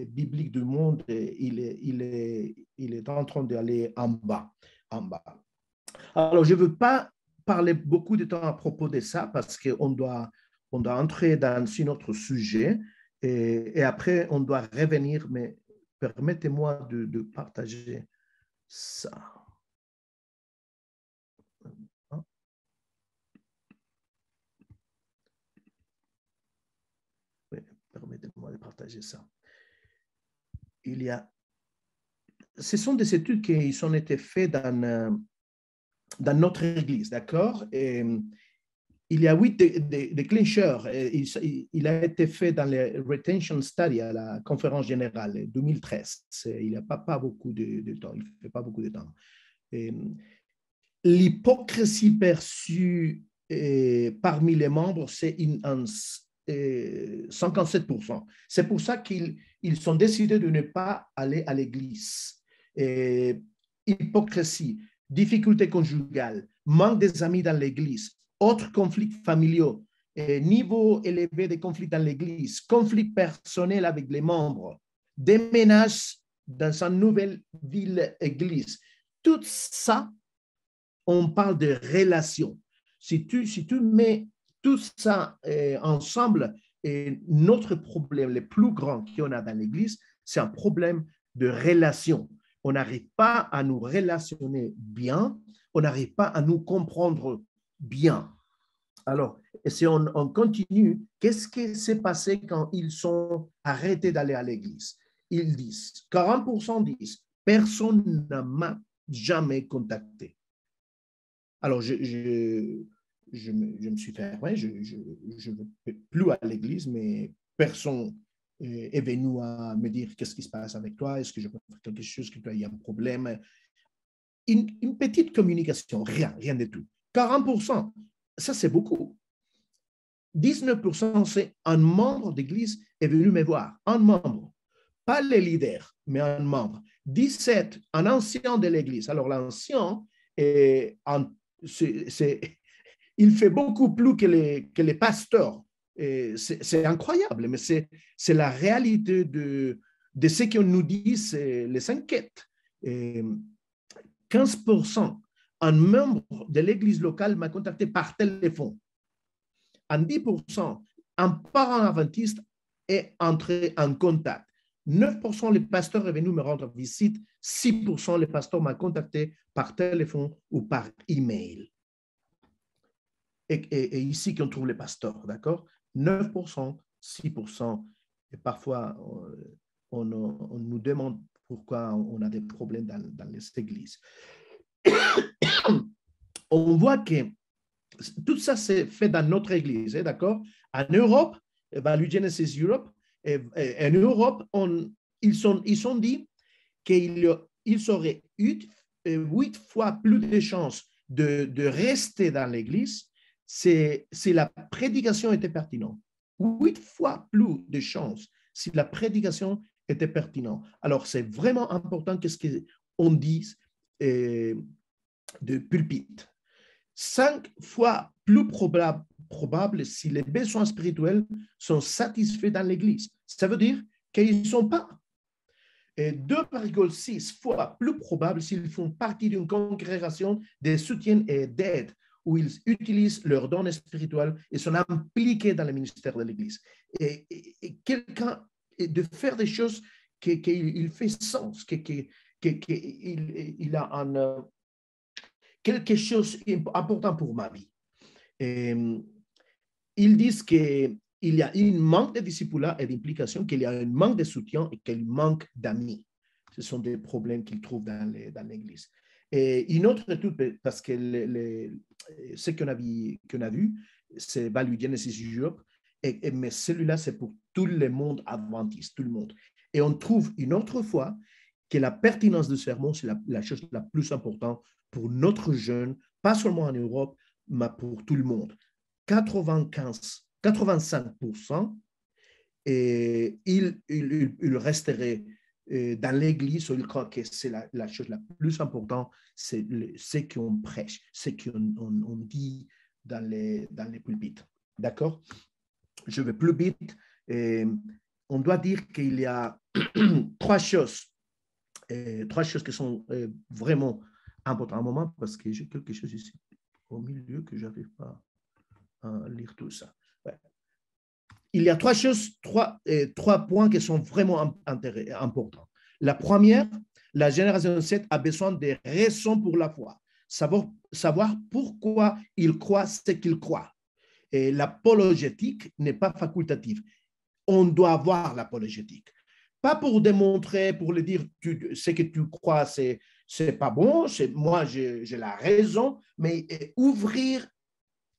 biblique du monde, il est en train d'aller en bas. Alors, je ne veux pas parler beaucoup de temps à propos de ça parce qu'on doit entrer dans un autre sujet et après, on doit revenir, mais permettez-moi de partager ça. Permettez-moi de partager ça. Ce sont des études qui ont été faites dans notre Église, d'accord? Il y a 8 déclencheurs. Il a été fait dans le Retention Study à la conférence générale 2013. Il n'y a pas beaucoup de temps. Il ne fait pas beaucoup de temps. L'hypocrisie perçue parmi les membres, c'est 57%. C'est pour ça qu'ils ont décidé de ne pas aller à l'église. Hypocrisie, difficultés conjugales, manque des amis dans l'église, autres conflits familiaux, niveau élevé de conflits dans l'église, conflits personnels avec les membres, déménage dans sa nouvelle ville église. Tout ça, on parle de relations. Si tu mets tout ça ensemble, notre problème le plus grand qu'on a dans l'Église, c'est un problème de relation. On n'arrive pas à nous relationner bien, on n'arrive pas à nous comprendre bien. Alors, si on continue, qu'est-ce qui s'est passé quand ils sont arrêtés d'aller à l'église? Ils disent, 40% disent, personne ne m'a jamais contacté. Alors, je me suis fermé, je ne vais plus à l'église, mais personne est venu à me dire qu'est-ce qui se passe avec toi, est-ce que je peux faire quelque chose, qu'il y a un problème. Une petite communication, rien du tout. 40%, ça c'est beaucoup. 19%, c'est un membre d'église est venu me voir, un membre, pas les leaders, mais un membre. 17%, un ancien de l'église. Alors l'ancien, il fait beaucoup plus que les pasteurs. C'est incroyable, mais c'est la réalité de ce qu'on nous dit, les enquêtes. 15%, un membre de l'église locale m'a contacté par téléphone. En 10%, un parent adventiste est entré en contact. 9% les pasteurs est venu me rendre visite. 6% les pasteurs m'ont contacté par téléphone ou par email. Et ici qu'on trouve les pasteurs, d'accord? 9%, 6%. Et parfois, on nous demande pourquoi on a des problèmes dans les églises. On voit que tout ça, c'est fait dans notre église, d'accord? En Europe, Value Genesis Europe, en Europe, ils ont dit qu'ils auraient eu 8 fois plus de chances de rester dans l'église si la prédication était pertinente. 8 fois plus de chances si la prédication était pertinente. Alors, c'est vraiment important qu'est-ce qu'on dise de pulpite. 5 fois plus probable si les besoins spirituels sont satisfaits dans l'Église. Ça veut dire qu'ils ne sont pas. Et 2,6 fois plus probable s'ils font partie d'une congrégation de soutien et d'aide où ils utilisent leurs dons spirituels et sont impliqués dans le ministère de l'Église. Et quelqu'un, de faire des choses qu'il fait sens, qu'il a quelque chose d'important pour ma vie. Et, ils disent qu'il y a un manque de discipulat et d'implication, qu'il y a un manque de soutien et qu'il manque d'amis. Ce sont des problèmes qu'ils trouvent dans l'Église. Et une autre étude, parce que ce qu'on a vu, c'est Value Genesis Europe, mais celui-là, c'est pour tout le monde adventiste, tout le monde. Et on trouve une autre fois que la pertinence du sermon, c'est la chose la plus importante pour notre jeune, pas seulement en Europe, mais pour tout le monde. 85%, et il resterait dans l'Église, il croit que c'est la chose la plus importante, c'est ce qu'on prêche, ce qu'on dit dans les pulpites. D'accord? Je vais plus vite. On doit dire qu'il y a trois choses qui sont vraiment importantes. Un moment, parce que j'ai quelque chose ici au milieu que je n'arrive pas à lire tout ça. Ouais. Il y a trois points qui sont vraiment importants. La première, la génération 7 a besoin de raisons pour la foi. Savoir pourquoi il croit ce qu'il croit. Et l'apologétique n'est pas facultative. On doit avoir l'apologétique. Pas pour démontrer, pour le dire, ce que tu crois, c'est pas bon, moi j'ai la raison, mais ouvrir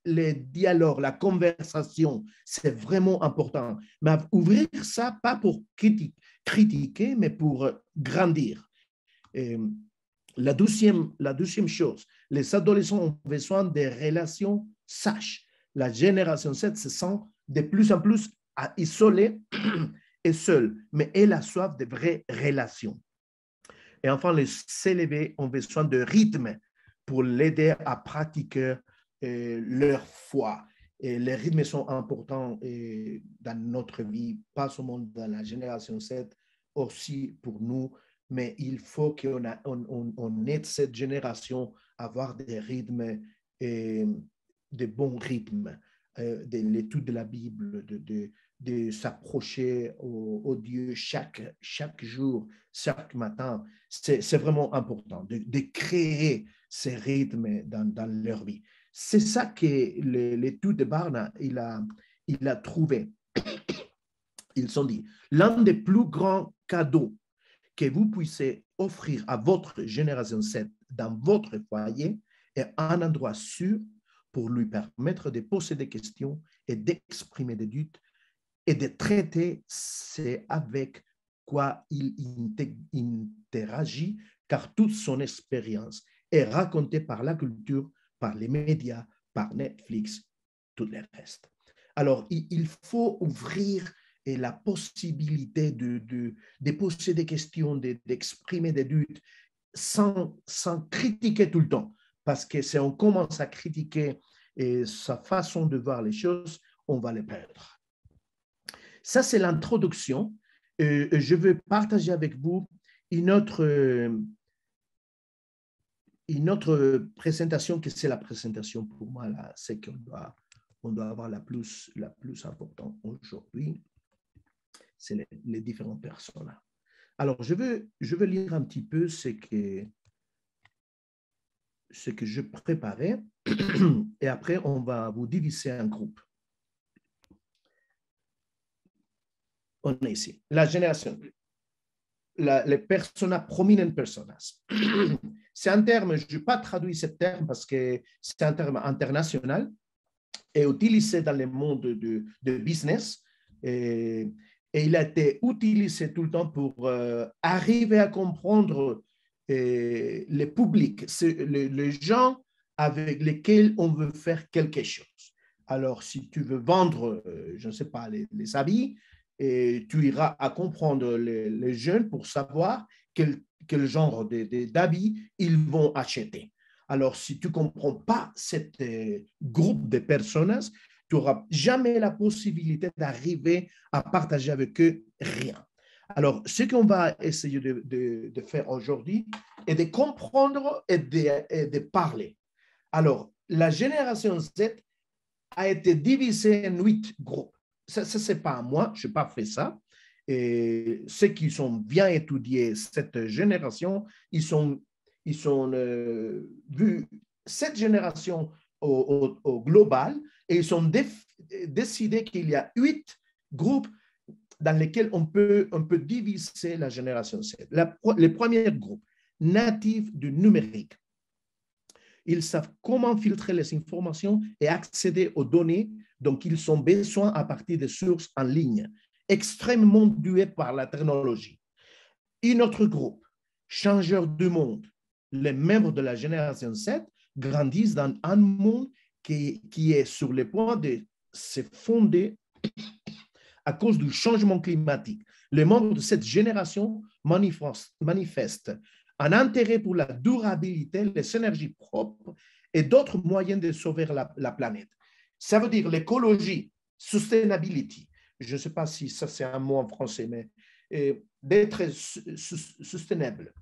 les dialogues, la conversation, c'est vraiment important. Mais ouvrir ça, pas pour critiquer, mais pour grandir. La deuxième chose, les adolescents ont besoin de relations sages. La génération 7 se sent de plus en plus isolée et seule, mais elle a soif de vraies relations. Et enfin, les célibés ont besoin de rythme pour l'aider à pratiquer leur foi. Et les rythmes sont importants dans notre vie, pas seulement dans la génération 7, aussi pour nous, mais il faut qu'on aide cette génération à avoir des rythmes, de bons rythmes, de l'étude de la Bible, de s'approcher au Dieu chaque jour, chaque matin. C'est vraiment important de créer ces rythmes dans leur vie. C'est ça que l'étude de Barna, il a trouvé. Ils ont dit, l'un des plus grands cadeaux que vous puissiez offrir à votre génération 7 dans votre foyer est un endroit sûr pour lui permettre de poser des questions et d'exprimer des doutes et de traiter c'est avec quoi il interagit, car toute son expérience est racontée par la culture, par les médias, par Netflix, tout le reste. Alors, il faut ouvrir la possibilité de poser des questions, d'exprimer des doutes sans critiquer tout le temps. Parce que si on commence à critiquer sa façon de voir les choses, on va les perdre. Ça, c'est l'introduction. Je vais partager avec vous une autre présentation, que c'est la présentation pour moi, là, c'est qu'on doit avoir la plus importante aujourd'hui. C'est les différentes personnes là. Alors, je veux lire un petit peu ce que je préparais et après, on va vous diviser en groupes. On est ici. La génération, les personas, prominent personas. C'est un terme, je n'ai pas traduit ce terme parce que c'est un terme international et utilisé dans le monde de business. Et il a été utilisé tout le temps pour arriver à comprendre le public, les gens avec lesquels on veut faire quelque chose. Alors, si tu veux vendre, je ne sais pas, les habits, et tu iras à comprendre les jeunes pour savoir quel genre d'habits ils vont acheter. Alors, si tu ne comprends pas ce groupe de personnes, tu n'auras jamais la possibilité d'arriver à partager avec eux rien. Alors, ce qu'on va essayer de faire aujourd'hui est de comprendre et de parler. Alors, la génération Z a été divisée en 8 groupes. Ça c'est pas moi, je n'ai pas fait ça. Et ceux qui sont bien étudiés cette génération, ils ont vu cette génération au global et ils ont décidé qu'il y a 8 groupes dans lesquels on peut diviser la génération Z. Le premier groupe, natif du numérique. Ils savent comment filtrer les informations et accéder aux données dont ils ont besoin à partir de sources en ligne, extrêmement doués par la technologie. Un autre groupe, changeurs du monde. Les membres de la génération Z grandissent dans un monde qui est sur le point de se fonder à cause du changement climatique. Les membres de cette génération manifestent un intérêt pour la durabilité, les énergies propres et d'autres moyens de sauver la planète. Ça veut dire l'écologie, sustainability. Je ne sais pas si ça c'est un mot en français, mais d'être sustainable.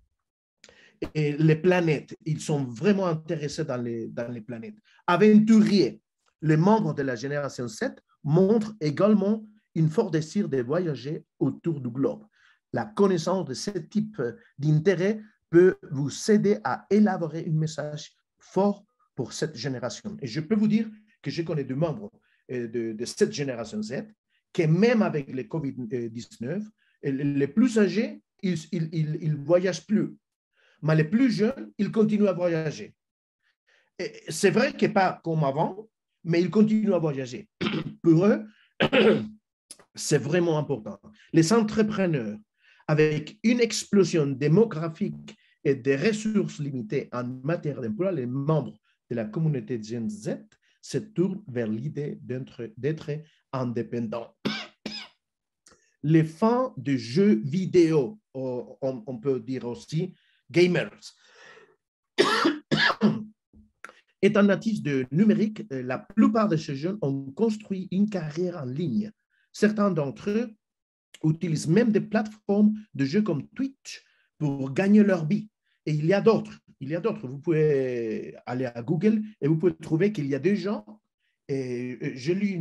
Et les planètes, ils sont vraiment intéressés dans les planètes. Aventuriers, les membres de la génération 7 montrent également une forte désir de voyager autour du globe. La connaissance de ce type d'intérêt peut vous aider à élaborer un message fort pour cette génération. Et je peux vous dire que je connais des membres de cette génération Z qui, même avec le COVID-19, les plus âgés, ils ne voyagent plus. Mais les plus jeunes, ils continuent à voyager. C'est vrai que pas comme avant, mais ils continuent à voyager. Pour eux, c'est vraiment important. Les entrepreneurs, avec une explosion démographique et des ressources limitées en matière d'emploi, les membres de la communauté Gen Z se tournent vers l'idée d'être indépendants. Les fans de jeux vidéo, on peut dire aussi gamers, étant natifs de numérique, la plupart de ces jeunes ont construit une carrière en ligne. Certains d'entre eux utilisent même des plateformes de jeux comme Twitch pour gagner leur vie. Et il y a d'autres. Vous pouvez aller à Google et vous pouvez trouver qu'il y a des gens. Et j'ai lu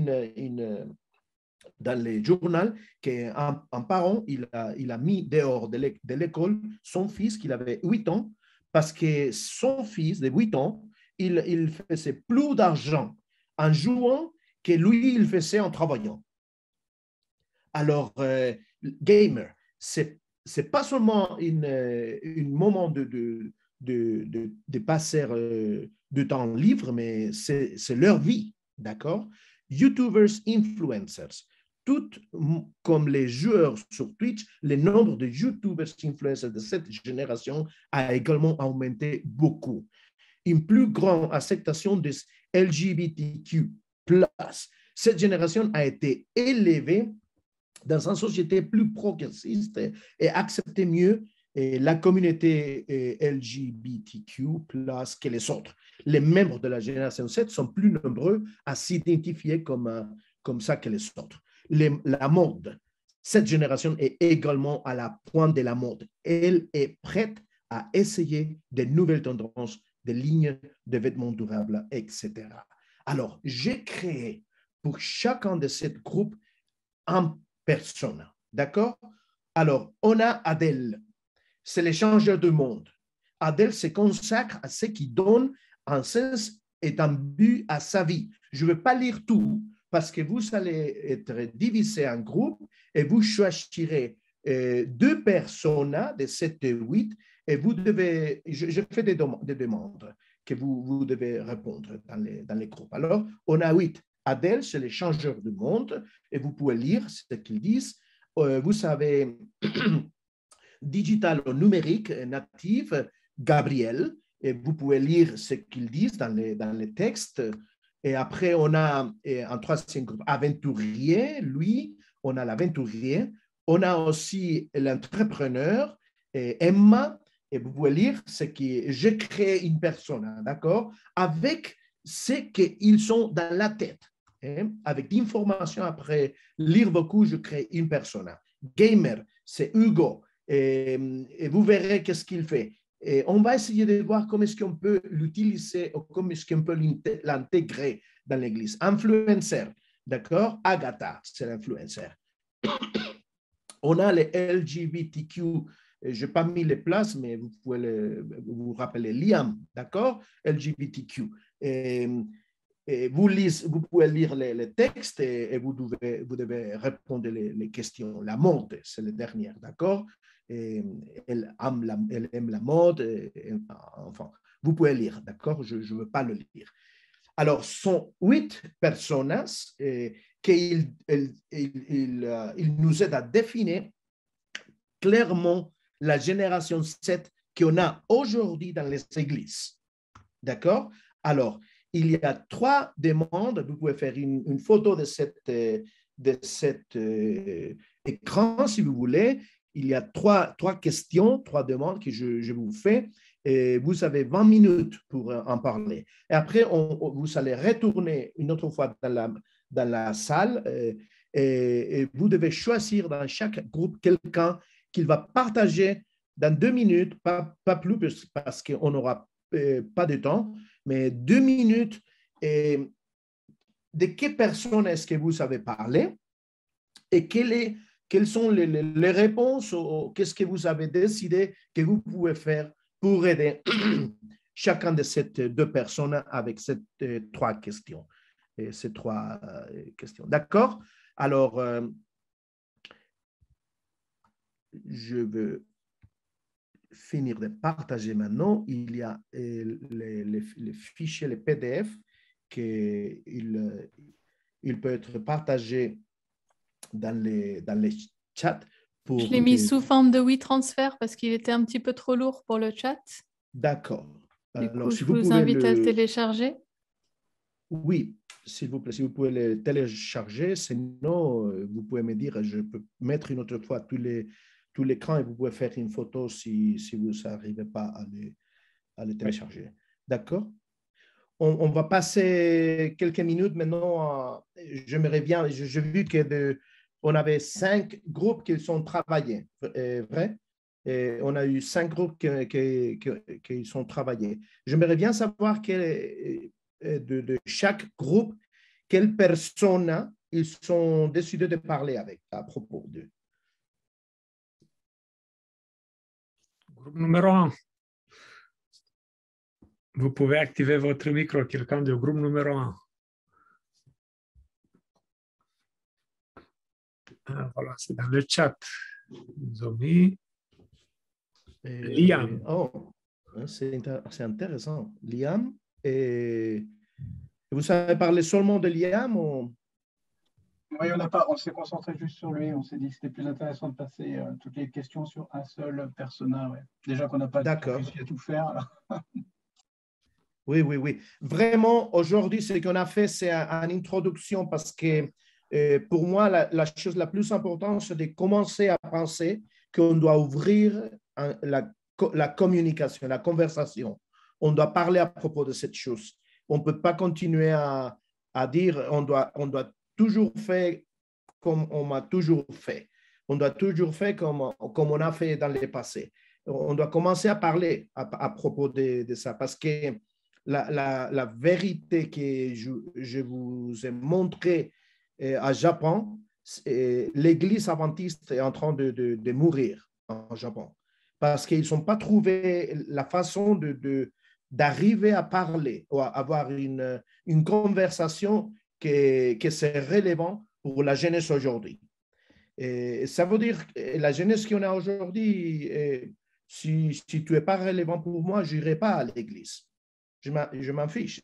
dans le journal qu'un parent, il a mis dehors de l'école son fils qui avait 8 ans parce que son fils de 8 ans, il faisait plus d'argent en jouant que lui, il faisait en travaillant. Alors, gamer, c'est pas seulement un moment de passer du temps libre, mais c'est leur vie, d'accord? YouTubers, influencers, tout comme les joueurs sur Twitch, le nombre de YouTubers, influencers de cette génération a également augmenté beaucoup. Une plus grande acceptation des LGBTQ+. Cette génération a été élevée dans une société plus progressiste et accepter mieux la communauté LGBTQ+ que les autres. Les membres de la génération 7 sont plus nombreux à s'identifier comme ça que les autres. La mode, cette génération est également à la pointe de la mode. Elle est prête à essayer de nouvelles tendances, des lignes de vêtements durables, etc. Alors, j'ai créé pour chacun de ces groupes un persona, d'accord? Alors, on a Adèle, c'est l'échangeur du monde. Adèle se consacre à ce qui donne un sens et un but à sa vie. Je ne vais pas lire tout parce que vous allez être divisé en groupes et vous choisirez 2 personas de 7 et 8 et vous devez, je fais des demandes que vous devez répondre dans les groupes. Alors, on a 8. Adèle, c'est l'échangeur du monde, et vous pouvez lire ce qu'ils disent. Vous savez, digital ou numérique, natif, Gabriel, et vous pouvez lire ce qu'ils disent dans les textes. Et après, on a un troisième groupe, aventurier, lui, on a l'aventurier, on a aussi l'entrepreneur, Emma, et vous pouvez lire ce qui je crée une personne, d'accord, avec ce qu'ils sont dans la tête. Avec d'informations après lire beaucoup, je crée une personne. Gamer, c'est Hugo, et vous verrez qu'est-ce qu'il fait. Et on va essayer de voir comment est-ce qu'on peut l'utiliser ou comment est-ce qu'on peut l'intégrer dans l'Église. Influencer, d'accord? Agatha, c'est l'influencer. On a les LGBTQ, je n'ai pas mis les places, mais vous pouvez vous rappeler Liam, d'accord? LGBTQ. Et vous pouvez lire les textes et vous devez répondre les questions. La mode, c'est la dernière, d'accord? Elle aime la mode, enfin, vous pouvez lire, d'accord? Je ne veux pas le lire. Alors, sont 8 personnes qu'il nous aident à définir clairement la génération 7 qu'on a aujourd'hui dans les églises. D'accord? Alors, il y a 3 demandes. Vous pouvez faire une photo de cet écran si vous voulez. Il y a 3 questions, 3 demandes que je vous fais. Et vous avez 20 minutes pour en parler. Et après, vous allez retourner une autre fois dans la salle et vous devez choisir dans chaque groupe quelqu'un qu'il va partager dans 2 minutes, pas plus parce qu'on n'aura pas de temps, mais 2 minutes. Et de quelle personne est-ce que vous avez parlé et quelles sont les réponses ou qu'est-ce que vous avez décidé que vous pouvez faire pour aider chacun de ces 2 personnes avec ces 3 questions. Ces 3 questions. D'accord? Alors, je veux finir de partager maintenant. Il y a les fichiers, les PDF, qu'il peut être partagé dans les chats. Je l'ai mis sous forme de WeTransfer parce qu'il était un petit peu trop lourd pour le chat. D'accord. Du coup, si je vous invite à le télécharger. Oui, s'il vous plaît, si vous pouvez le télécharger. Sinon, vous pouvez me dire, je peux mettre une autre fois tout l'écran et vous pouvez faire une photo si vous n'arrivez pas à le télécharger. D'accord? On va passer quelques minutes maintenant. J'aimerais bien, j'ai vu qu'on avait 5 groupes qui sont travaillés, vrai? Et on a eu 5 groupes qui sont travaillés. J'aimerais bien savoir de chaque groupe, quelles personnes ils sont décidés de parler avec à propos d'eux. Groupe numéro 1. Vous pouvez activer votre micro, quelqu'un du groupe numéro 1. Ah, voilà, c'est dans le chat. Ils ont mis Liam. Oh, c'est intéressant. Liam, et vous savez parler seulement de Liam ou... Oui, on s'est concentré juste sur lui. On s'est dit que c'était plus intéressant de passer toutes les questions sur un seul persona. Ouais. Déjà qu'on n'a pas réussi à tout faire. Alors. Oui. Vraiment, aujourd'hui, ce qu'on a fait, c'est une introduction parce que pour moi, la chose la plus importante, c'est de commencer à penser qu'on doit ouvrir la communication, la conversation. On doit parler à propos de cette chose. On ne peut pas continuer à dire on doit toujours faire comme on a toujours fait. On doit toujours faire comme on a fait dans le passé. On doit commencer à parler à propos de ça parce que la vérité que je vous ai montrée à Japon, l'Église adventiste est en train de mourir en Japon parce qu'ils n'ont pas trouvé la façon d'arriver à parler ou à avoir une conversation que c'est relevant pour la jeunesse aujourd'hui. Et ça veut dire que la jeunesse qu'on a aujourd'hui, si tu n'es pas relevant pour moi, je n'irai pas à l'église. Je m'en fiche.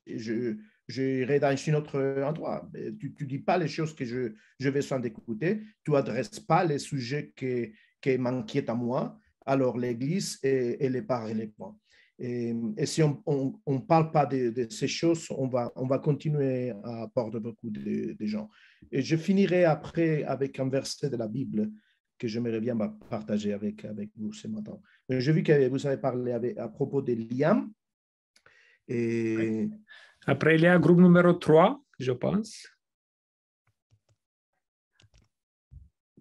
J'irai dans un autre endroit. Tu ne dis pas les choses que je vais sans d'écouter. Tu n'adresses pas les sujets qui m'inquiètent à moi. Alors, l'église, elle n'est pas relevante. Et si on ne parle pas de ces choses, on va continuer à perdre beaucoup de gens. Et je finirai après avec un verset de la Bible que j'aimerais bien partager avec vous ce matin. Mais j'ai vu que vous avez parlé à propos de Liam. Et... Après, il y a groupe numéro 3, je pense.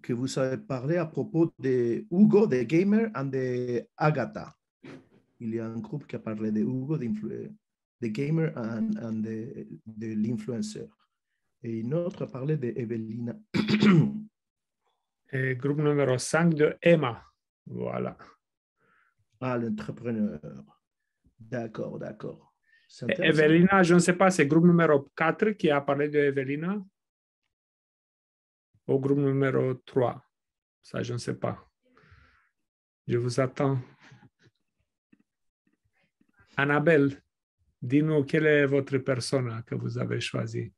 Que vous avez parlé à propos de Hugo, de Gamer, et de Agatha. Il y a un groupe qui a parlé de Hugo, de Gamer, et de l'influenceur. Et une autre a parlé de Evelina. Et groupe numéro 5 de Emma. Voilà. Ah, l'entrepreneur. D'accord, d'accord. Evelina, je ne sais pas, c'est groupe numéro 4 qui a parlé de Evelina. Au groupe numéro 3. Ça, je ne sais pas. Je vous attends. Annabelle, dis-nous, quelle est votre persona que vous avez choisi?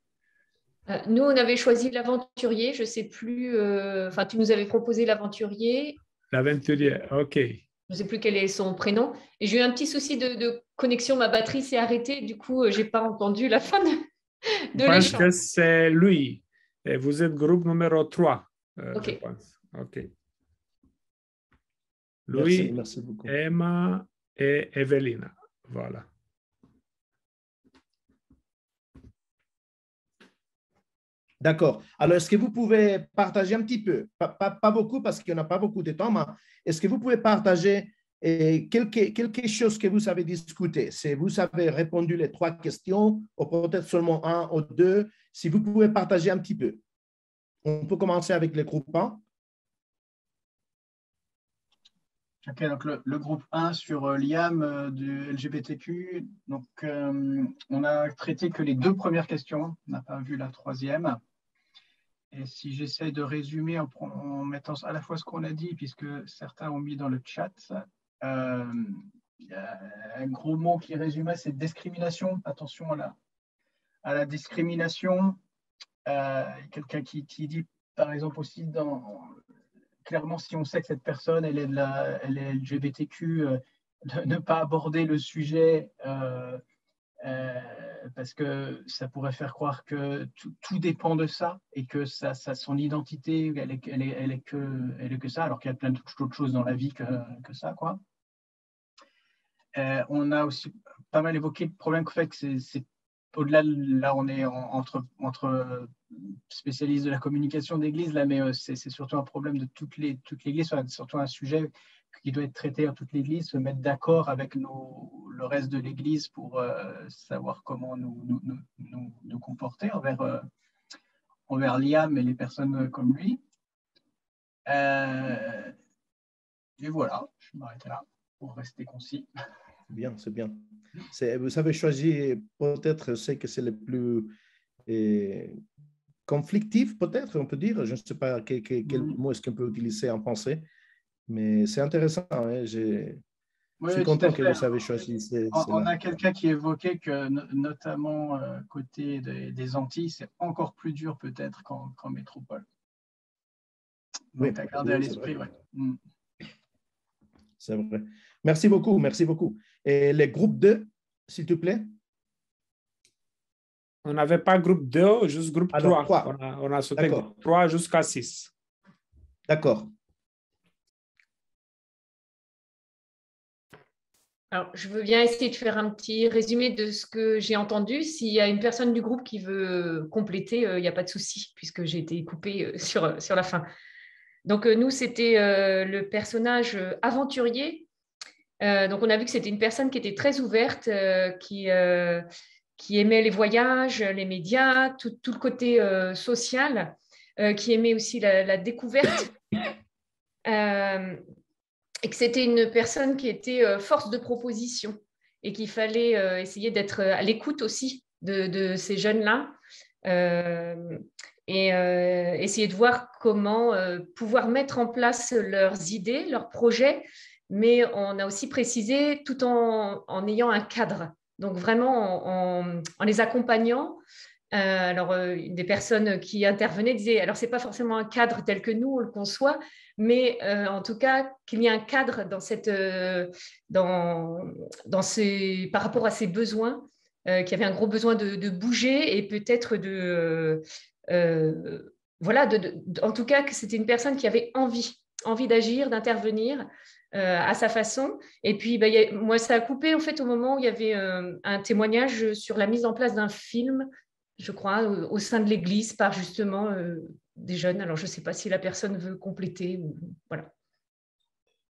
Nous, on avait choisi l'aventurier. Je ne sais plus. Enfin, tu nous avais proposé l'aventurier. L'aventurier, OK. Je ne sais plus quel est son prénom. Et j'ai eu un petit souci de connexion. Ma batterie s'est arrêtée. Du coup, je n'ai pas entendu la fin de l'échange. Je pense que c'est lui. Et vous êtes groupe numéro 3, OK. je pense. OK. Lui, merci beaucoup. Emma et Evelina. Voilà. D'accord. Alors, est-ce que vous pouvez partager un petit peu, pas beaucoup parce qu'il n'y en a pas beaucoup de temps, mais est-ce que vous pouvez partager quelque chose que vous avez discuté? Si vous avez répondu les 3 questions, ou peut-être seulement 1 ou 2, si vous pouvez partager un petit peu. On peut commencer avec le groupe 1. Ok, donc le groupe 1 sur Liam du LGBTQ. Donc, on a traité que les 2 premières questions. On n'a pas vu la 3e. Et si j'essaie de résumer en mettant à la fois ce qu'on a dit, puisque certains ont mis dans le chat, il y a un gros mot qui résumait, c'est discrimination. Attention à la discrimination. Quelqu'un qui dit, par exemple, aussi clairement, si on sait que cette personne elle est LGBTQ, de ne pas aborder le sujet parce que ça pourrait faire croire que tout dépend de ça et que son identité, elle est que ça, alors qu'il y a plein d'autres choses dans la vie que ça, quoi. On a aussi pas mal évoqué le problème que c'est au-delà, là on est entre spécialistes de la communication d'église, là, mais c'est surtout un problème de toute l'église, surtout un sujet qui doit être traité à toute l'église, se mettre d'accord avec le reste de l'église pour savoir comment nous comporter envers Liam et les personnes comme lui. Et voilà, je m'arrête là pour rester concis. Bien, c'est bien. Vous avez choisi, peut-être, je sais que c'est le plus conflictif, peut-être, on peut dire. Je ne sais pas quel mot est-ce qu'on peut utiliser en français, mais c'est intéressant. Hein? Je suis content que vous avez choisi. On a quelqu'un qui évoquait que, notamment côté des Antilles, c'est encore plus dur peut-être qu'en métropole. Donc, à garder à l'esprit, ouais. C'est vrai. Merci beaucoup, merci beaucoup. Et les groupes 2, s'il te plaît? On n'avait pas groupe 2, juste groupe 3. 3. On a sauté groupe 3 jusqu'à 6. D'accord. Alors, je veux bien essayer de faire un petit résumé de ce que j'ai entendu. S'il y a une personne du groupe qui veut compléter, il n'y a pas de souci, puisque j'ai été coupée sur la fin. Donc, nous, c'était le personnage aventurier. Donc, on a vu que c'était une personne qui était très ouverte, qui aimait les voyages, les médias, tout le côté social, qui aimait aussi la découverte. Et que c'était une personne qui était force de proposition et qu'il fallait essayer d'être à l'écoute aussi de ces jeunes-là et essayer de voir comment pouvoir mettre en place leurs idées, leurs projets, mais on a aussi précisé tout en ayant un cadre, donc vraiment en les accompagnant. Alors, des personnes qui intervenaient disaient, alors ce n'est pas forcément un cadre tel que nous on le conçoit, mais en tout cas qu'il y ait un cadre par rapport à ses besoins, qu'il y avait un gros besoin de bouger et peut-être voilà, en tout cas, que c'était une personne qui avait envie d'agir, d'intervenir à sa façon. Et puis, moi, ça a coupé en fait au moment où il y avait un témoignage sur la mise en place d'un film, je crois, au sein de l'Église par justement des jeunes. Alors, je ne sais pas si la personne veut compléter ou voilà.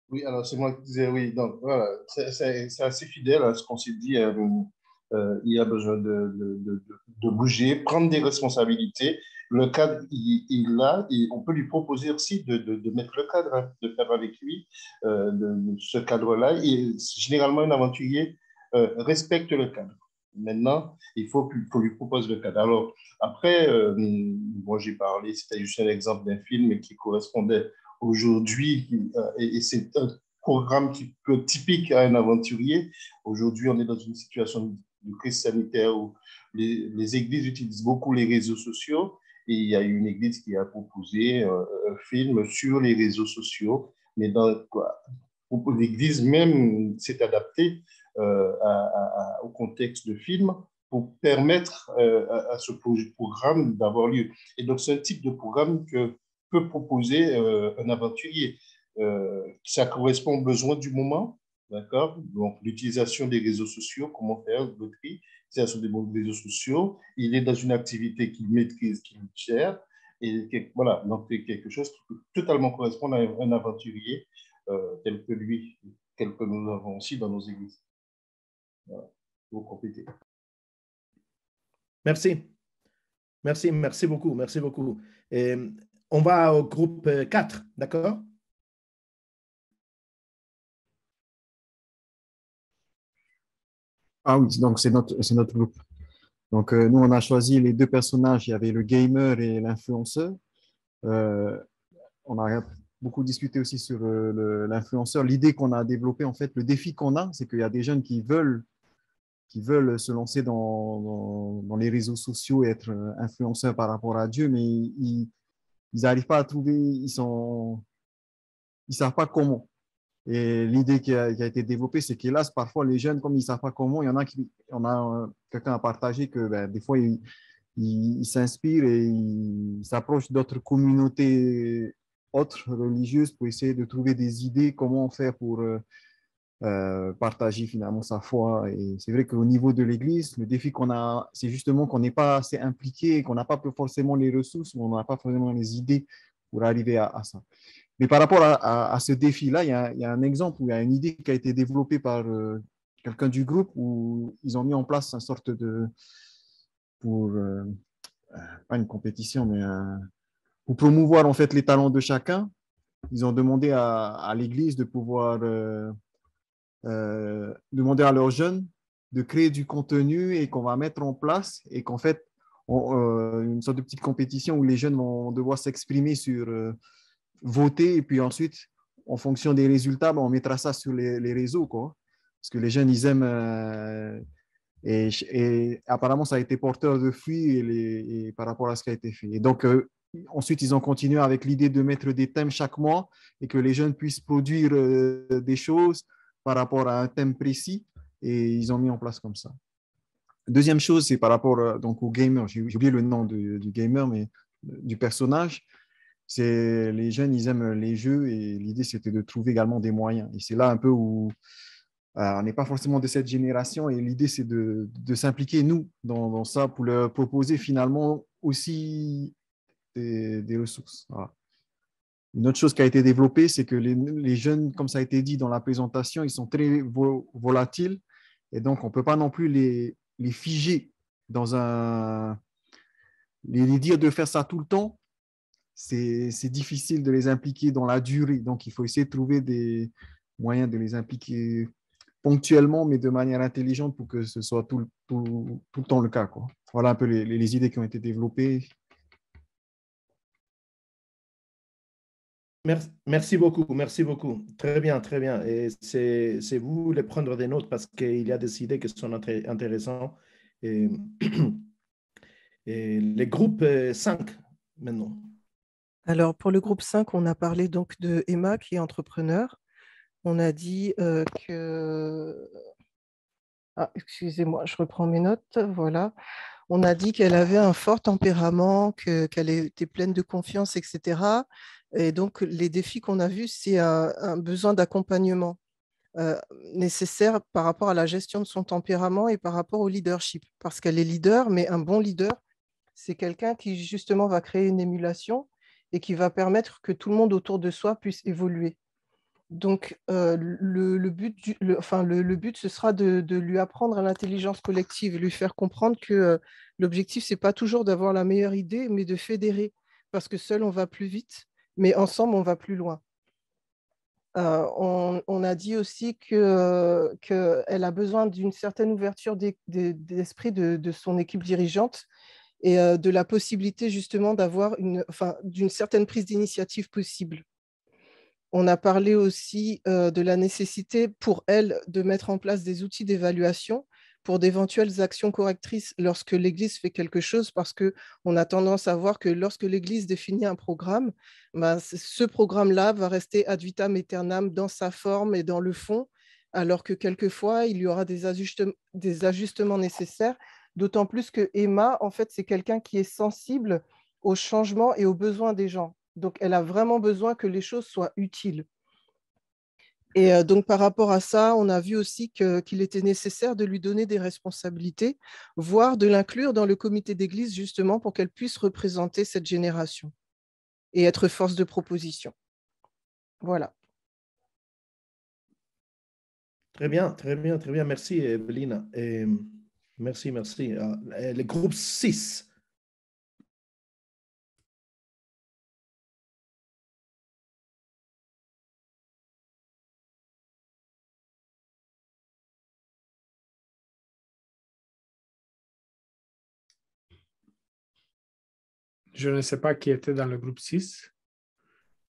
Oui, alors c'est moi qui disais oui. Donc voilà, c'est assez fidèle à ce qu'on s'est dit. Il y a besoin de bouger, prendre des responsabilités. Le cadre, il l'a, et on peut lui proposer aussi de mettre le cadre, hein, de faire avec lui de ce cadre-là. Et généralement, un aventurier respecte le cadre. Maintenant, il faut lui proposer le cadre. Alors, après, moi, j'ai parlé, c'était juste un exemple d'un film qui correspondait aujourd'hui, et c'est un programme qui peut être typique à un aventurier. Aujourd'hui, on est dans une situation de crise sanitaire où les églises utilisent beaucoup les réseaux sociaux, et il y a une église qui a proposé un film sur les réseaux sociaux, mais l'église même s'est adaptée au contexte de film pour permettre à ce programme d'avoir lieu. Et donc, c'est un type de programme que peut proposer un aventurier. Ça correspond aux besoins du moment, d'accord? Donc, l'utilisation des réseaux sociaux, comment faire le tri, l'utilisation des réseaux sociaux. Il est dans une activité qu'il maîtrise, qu'il gère. Et voilà, donc c'est quelque chose qui peut totalement correspondre à un aventurier tel que lui, tel que nous avons aussi dans nos églises. Voilà, pour compléter. Merci. Merci beaucoup. Merci beaucoup. Et on va au groupe 4, d'accord? Ah oui, donc c'est notre groupe. Donc nous, on a choisi les deux personnages. Il y avait le gamer et l'influenceur. On a beaucoup discuté aussi sur l'influenceur. L'idée qu'on a développée, en fait, le défi qu'on a, c'est qu'il y a des jeunes qui veulent se lancer dans les réseaux sociaux et être influenceurs par rapport à Dieu, mais ils n'arrivent pas à trouver, ils savent pas comment. Et l'idée qui a été développée, c'est qu'hélas, parfois, les jeunes, comme ils ne savent pas comment, il y en a quelqu'un a partagé que des fois, ils s'inspirent et ils s'approchent d'autres communautés autres religieuses pour essayer de trouver des idées, comment faire pour partager finalement sa foi. Et c'est vrai qu'au niveau de l'Église, le défi qu'on a, c'est justement qu'on n'est pas assez impliqué, qu'on n'a pas forcément les ressources, on n'a pas forcément les idées pour arriver à ça. Mais par rapport à ce défi-là, il y a un exemple où il y a une idée qui a été développée par quelqu'un du groupe où ils ont mis en place une sorte de, pas une compétition, mais pour promouvoir en fait les talents de chacun. Ils ont demandé à l'Église de pouvoir demander à leurs jeunes de créer du contenu et qu'on va mettre en place et qu'en fait, une sorte de petite compétition où les jeunes vont devoir s'exprimer sur voter et puis ensuite, en fonction des résultats, on mettra ça sur les réseaux, quoi. Parce que les jeunes, ils aiment et apparemment, ça a été porteur de fruits et par rapport à ce qui a été fait. Et donc, ensuite, ils ont continué avec l'idée de mettre des thèmes chaque mois et que les jeunes puissent produire des choses par rapport à un thème précis et ils ont mis en place comme ça. Deuxième chose, c'est par rapport donc au gamer. J'ai oublié le nom du gamer, mais du personnage. C'est les jeunes, ils aiment les jeux et l'idée, c'était de trouver également des moyens. Et c'est là un peu où on n'est pas forcément de cette génération et l'idée, c'est de s'impliquer, nous, dans ça pour leur proposer finalement aussi des ressources. Voilà. Une autre chose qui a été développée, c'est que les jeunes, comme ça a été dit dans la présentation, ils sont très volatiles et donc on ne peut pas non plus les figer dans les dire de faire ça tout le temps. C'est difficile de les impliquer dans la durée. Donc, il faut essayer de trouver des moyens de les impliquer ponctuellement, mais de manière intelligente pour que ce soit tout le temps le cas, quoi. Voilà un peu les idées qui ont été développées. Merci beaucoup, merci beaucoup. Très bien, très bien. Et c'est vous de prendre des notes parce qu'il y a des idées qui sont intéressantes. Et les groupes 5 maintenant. Alors, pour le groupe 5, on a parlé donc de Emma qui est entrepreneur. On a dit que... Ah, excusez-moi, je reprends mes notes. Voilà. On a dit qu'elle avait un fort tempérament, qu'elle était pleine de confiance, etc. Et donc, les défis qu'on a vus, c'est un besoin d'accompagnement nécessaire par rapport à la gestion de son tempérament et par rapport au leadership. Parce qu'elle est leader, mais un bon leader, c'est quelqu'un qui justement va créer une émulation et qui va permettre que tout le monde autour de soi puisse évoluer. Donc, le but, ce sera de lui apprendre à l'intelligence collective, lui faire comprendre que l'objectif, ce n'est pas toujours d'avoir la meilleure idée, mais de fédérer. Parce que seul, on va plus vite, mais ensemble, on va plus loin. On a dit aussi qu'elle a besoin d'une certaine ouverture d'esprit de son équipe dirigeante et de la possibilité justement d'avoir d'une certaine prise d'initiative possible. On a parlé aussi de la nécessité pour elle de mettre en place des outils d'évaluation pour d'éventuelles actions correctrices lorsque l'Église fait quelque chose, parce qu'on a tendance à voir que lorsque l'Église définit un programme, ce programme-là va rester ad vitam aeternam dans sa forme et dans le fond, alors que quelquefois, il y aura des ajustements nécessaires, d'autant plus que Emma, en fait, c'est quelqu'un qui est sensible aux changements et aux besoins des gens. Donc, elle a vraiment besoin que les choses soient utiles. Et donc, par rapport à ça, on a vu aussi qu'il était nécessaire de lui donner des responsabilités, voire de l'inclure dans le comité d'église, justement, pour qu'elle puisse représenter cette génération et être force de proposition. Voilà. Très bien, très bien, très bien. Merci, Evelyne. Merci, merci. Le groupe 6. Je ne sais pas qui était dans le groupe 6.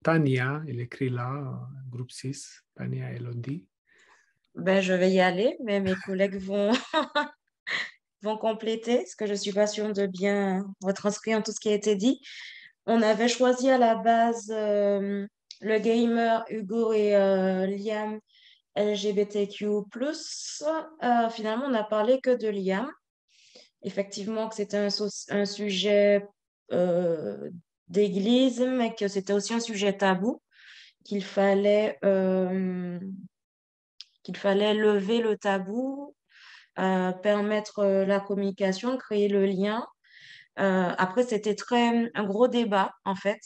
Tania, il écrit là, groupe 6. Tania Elodie. Ben, je vais y aller, mais mes collègues vont, vont compléter, parce que je ne suis pas sûre de bien retranscrire tout ce qui a été dit. On avait choisi à la base le gamer Hugo et Liam LGBTQ+. Finalement, on n'a parlé que de Liam. Effectivement, que c'était un sujet d'église, mais que c'était aussi un sujet tabou, qu'il fallait lever le tabou, permettre la communication, créer le lien. Après, c'était un gros débat, en fait.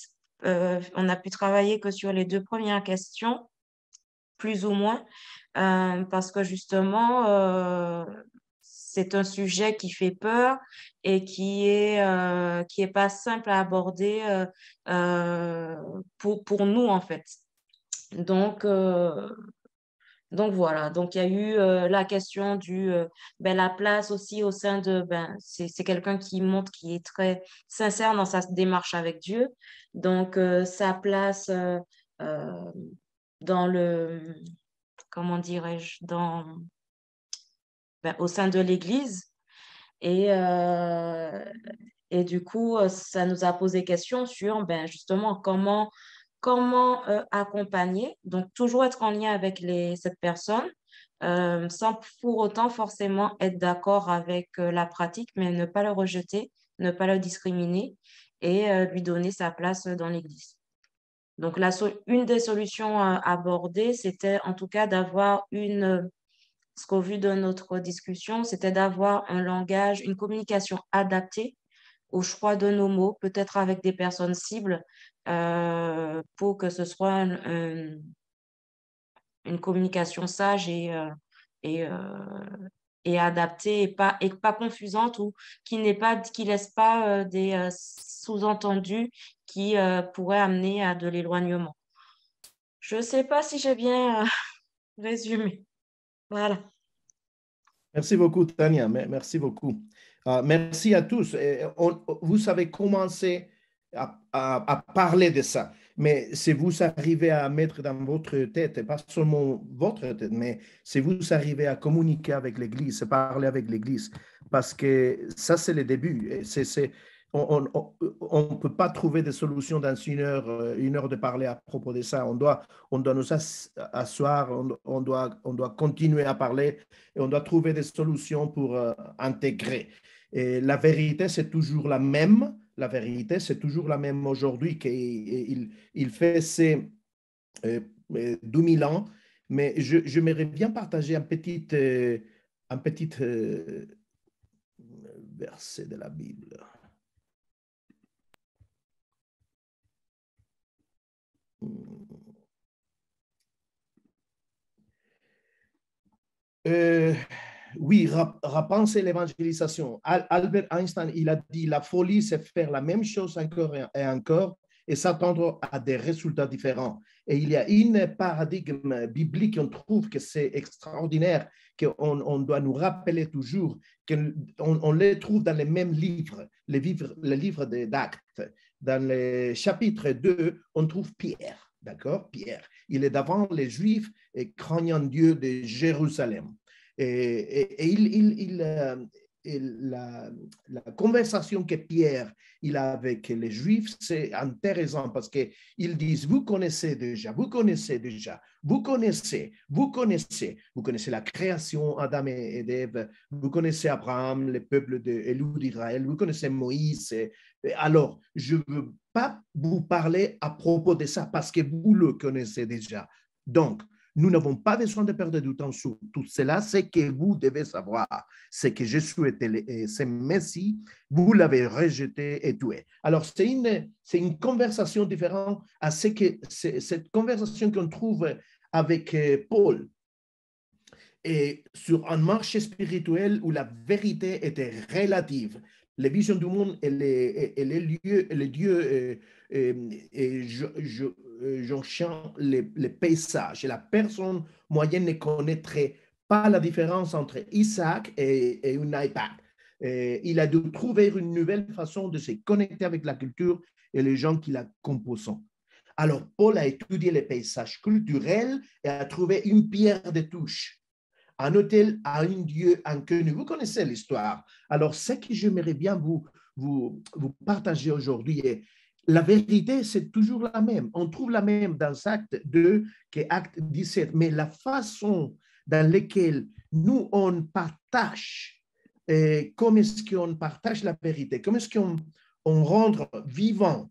On n'a pu travailler que sur les 2 premières questions, plus ou moins, parce que justement, c'est un sujet qui fait peur et qui est pas simple à aborder pour nous, en fait. Donc voilà, donc il y a eu la question la place aussi au sein de, c'est quelqu'un qui montre qui est très sincère dans sa démarche avec Dieu. Donc sa place dans comment dirais-je, au sein de l'Église. Et du coup, ça nous a posé question sur justement comment accompagner, donc toujours être en lien avec cette personne, sans pour autant forcément être d'accord avec la pratique, mais ne pas le rejeter, ne pas le discriminer et lui donner sa place dans l'Église. Donc, une des solutions abordées, c'était en tout cas d'avoir ce qu'au vu de notre discussion, c'était d'avoir un langage, une communication adaptée au choix de nos mots, peut-être avec des personnes cibles, pour que ce soit une communication sage et adaptée et pas confusante, ou qui laisse pas des sous-entendus qui pourraient amener à de l'éloignement. Je ne sais pas si j'ai bien résumé. Voilà. Merci beaucoup, Tania. Merci beaucoup. Merci à tous. Vous avez commencé à parler de ça, mais si vous arrivez à mettre dans votre tête, pas seulement votre tête, mais si vous arrivez à communiquer avec l'Église, parler avec l'Église, parce que ça, c'est le début. On ne peut pas trouver de solution dans une heure de parler à propos de ça. On doit nous asseoir, on doit continuer à parler et on doit trouver des solutions pour intégrer. Et la vérité, c'est toujours la même. La vérité, c'est toujours la même aujourd'hui qu'il fait ces 2000 ans. Mais j'aimerais bien partager un petit verset de la Bible. Oui, repenser l'évangélisation. Albert Einstein, il a dit, la folie, c'est faire la même chose encore et encore et s'attendre à des résultats différents. Et il y a un paradigme biblique, on trouve que c'est extraordinaire, qu'on doit nous rappeler toujours, qu'on les trouve dans les mêmes livres, les livres d'Actes. Dans le chapitre 2, on trouve Pierre, d'accord? Pierre, il est devant les Juifs et craignant Dieu de Jérusalem. La conversation que Pierre il a avec les Juifs, c'est intéressant parce qu'ils disent, vous connaissez déjà la création, Adam et Ève, vous connaissez Abraham, le peuple élu d'Israël, vous connaissez Moïse. Alors, je ne veux pas vous parler à propos de ça parce que vous le connaissez déjà. Donc, nous n'avons pas besoin de perdre du temps sur tout cela. Ce que vous devez savoir, c'est que Jésus était ce Messie, vous l'avez rejeté et tué. Alors, c'est une conversation différente à cette conversation qu'on trouve avec Paul. Et sur un marché spirituel où la vérité était relative. Les visions du monde et les dieux jonchant les paysages. Et la personne moyenne ne connaîtrait pas la différence entre Isaac et un iPad. Il a dû trouver une nouvelle façon de se connecter avec la culture et les gens qui la composent. Alors, Paul a étudié les paysages culturels et a trouvé une pierre de touche. Un hôtel à un Dieu inconnu. Vous connaissez l'histoire. Alors, ce que j'aimerais bien vous partager aujourd'hui est la vérité, c'est toujours la même. On trouve la même dans Acte 2 qu'Acte 17, mais la façon dans laquelle nous, on partage, comment est-ce qu'on partage la vérité, comment est-ce qu'on rend vivant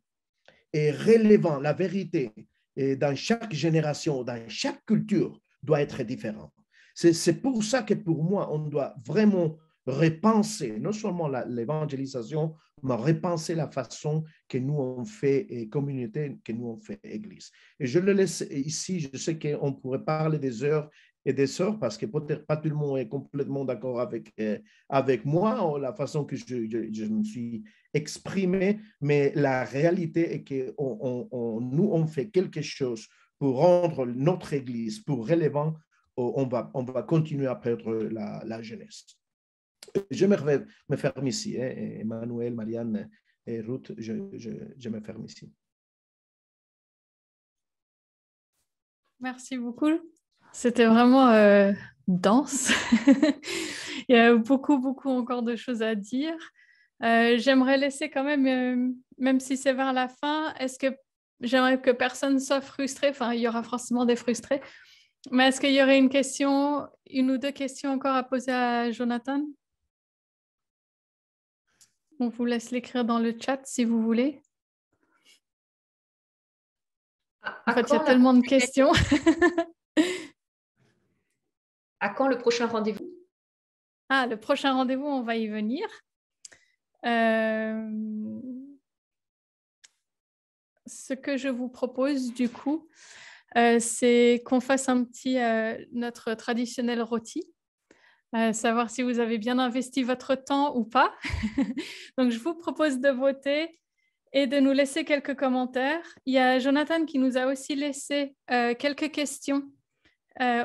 et relevant la vérité dans chaque génération, dans chaque culture, doit être différent. C'est pour ça que pour moi, on doit vraiment repenser non seulement l'évangélisation, mais repenser la façon que nous on fait communauté, que nous on fait église. Et je le laisse ici, je sais qu'on pourrait parler des heures et des heures parce que peut-être pas tout le monde est complètement d'accord avec moi, la façon que je me suis exprimé, mais la réalité est que nous on fait quelque chose pour rendre notre église, pour relevant, on va continuer à perdre la jeunesse. Je me ferme ici. Emmanuel, Marianne et Ruth, je me ferme ici. Merci beaucoup. C'était vraiment dense. Il y a beaucoup encore de choses à dire. J'aimerais laisser quand même si c'est vers la fin, est-ce que j'aimerais que personne soit frustré, enfin il y aura forcément des frustrés, mais est-ce qu'il y aurait une ou deux questions encore à poser à Jonathan? On vous laisse l'écrire dans le chat si vous voulez. En fait, il y a tellement de questions. À quand le prochain rendez-vous? Le prochain rendez-vous, on va y venir. Ce que je vous propose, du coup, c'est qu'on fasse un petit notre traditionnel rôti. Savoir si vous avez bien investi votre temps ou pas. Donc, je vous propose de voter et de nous laisser quelques commentaires. Il y a Jonathan qui nous a aussi laissé quelques questions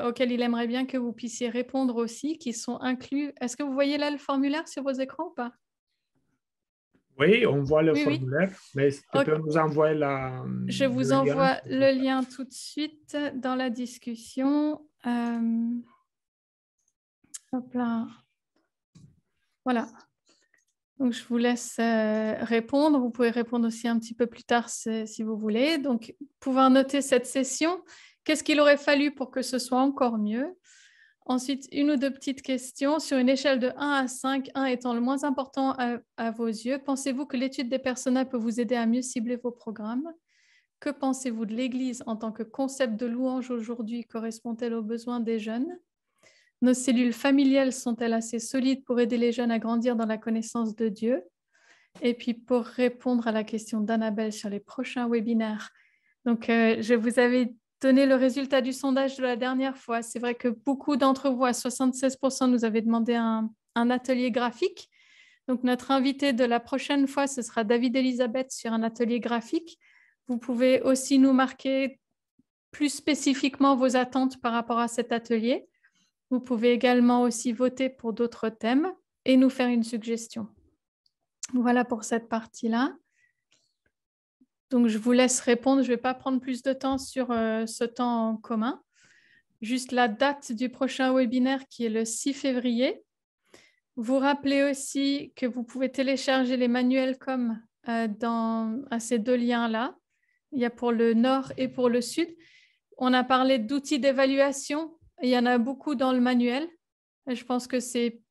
auxquelles il aimerait bien que vous puissiez répondre aussi, qui sont inclus. Est-ce que vous voyez là le formulaire sur vos écrans ou pas? Oui, on voit le formulaire, mais tu peux nous envoyer Je vous envoie le lien tout de suite dans la discussion. Hop là. Voilà. Donc, je vous laisse répondre. Vous pouvez répondre aussi un petit peu plus tard si vous voulez. Donc, pouvoir noter cette session. Qu'est-ce qu'il aurait fallu pour que ce soit encore mieux? Ensuite, une ou deux petites questions. Sur une échelle de 1 à 5, 1 étant le moins important à vos yeux, pensez-vous que l'étude des personas peut vous aider à mieux cibler vos programmes? Que pensez-vous de l'Église en tant que concept de louange aujourd'hui? Correspond-elle aux besoins des jeunes? Nos cellules familiales sont-elles assez solides pour aider les jeunes à grandir dans la connaissance de Dieu? Et puis, pour répondre à la question d'Annabelle sur les prochains webinaires, donc je vous avais donné le résultat du sondage de la dernière fois. C'est vrai que beaucoup d'entre vous, à 76%, nous avaient demandé un atelier graphique. Donc, notre invité de la prochaine fois, ce sera David Elisabeth sur un atelier graphique. Vous pouvez aussi nous marquer plus spécifiquement vos attentes par rapport à cet atelier. Vous pouvez également aussi voter pour d'autres thèmes et nous faire une suggestion. Voilà pour cette partie-là. Donc, je vous laisse répondre. Je ne vais pas prendre plus de temps sur ce temps en commun. Juste la date du prochain webinaire qui est le 6 février. Vous rappelez aussi que vous pouvez télécharger les manuels comme à ces deux liens-là. Il y a pour le nord et pour le sud. On a parlé d'outils d'évaluation. Il y en a beaucoup dans le manuel. Je pense que c'est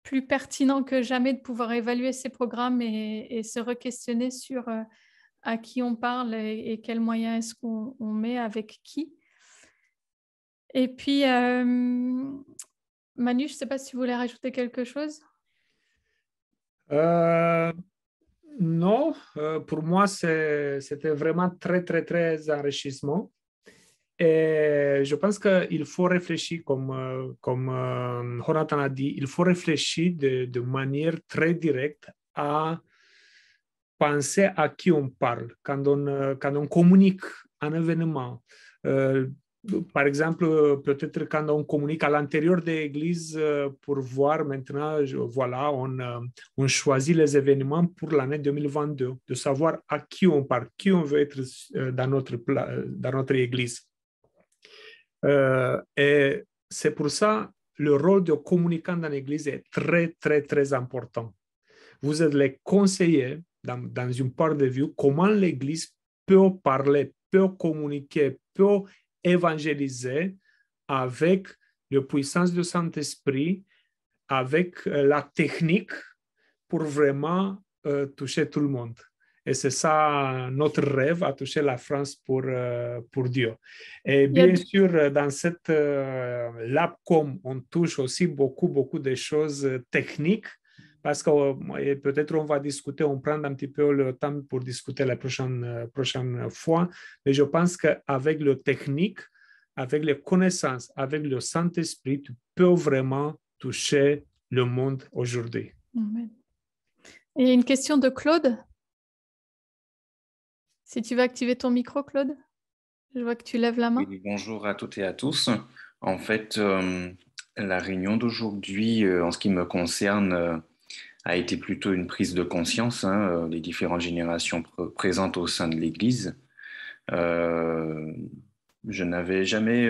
plus pertinent que jamais de pouvoir évaluer ces programmes et se re-questionner sur à qui on parle et quels moyens est-ce qu'on met avec qui. Et puis, Manu, je ne sais pas si tu voulais rajouter quelque chose. Non, pour moi, c'était vraiment très, très, très enrichissant. Et je pense qu'il faut réfléchir, comme Jonathan a dit, il faut réfléchir de manière très directe à penser à qui on parle quand on communique un événement. Par exemple, peut-être quand on communique à l'intérieur de l'église pour voir maintenant, voilà, on choisit les événements pour l'année 2022, de savoir à qui on parle, qui on veut être dans notre église. Et c'est pour ça le rôle de communicant dans l'église est très, très, très important. Vous êtes les conseillers dans une part de vue comment l'église peut parler, peut communiquer, peut évangéliser avec la puissance du Saint-Esprit, avec la technique pour vraiment toucher tout le monde. Et c'est ça notre rêve, à toucher la France pour Dieu. Et bien sûr, dans cette LabCom, on touche aussi beaucoup de choses techniques, parce que peut-être on va discuter, on prend un petit peu le temps pour discuter la prochaine fois, mais je pense qu'avec le technique, avec les connaissances, avec le Saint-Esprit, tu peux vraiment toucher le monde aujourd'hui. Amen. Et une question de Claude. Si tu veux activer ton micro, Claude. Je vois que tu lèves la main. Oui, bonjour à toutes et à tous. En fait, la réunion d'aujourd'hui, en ce qui me concerne, a été plutôt une prise de conscience des différentes générations présentes au sein de l'Église. Je n'avais jamais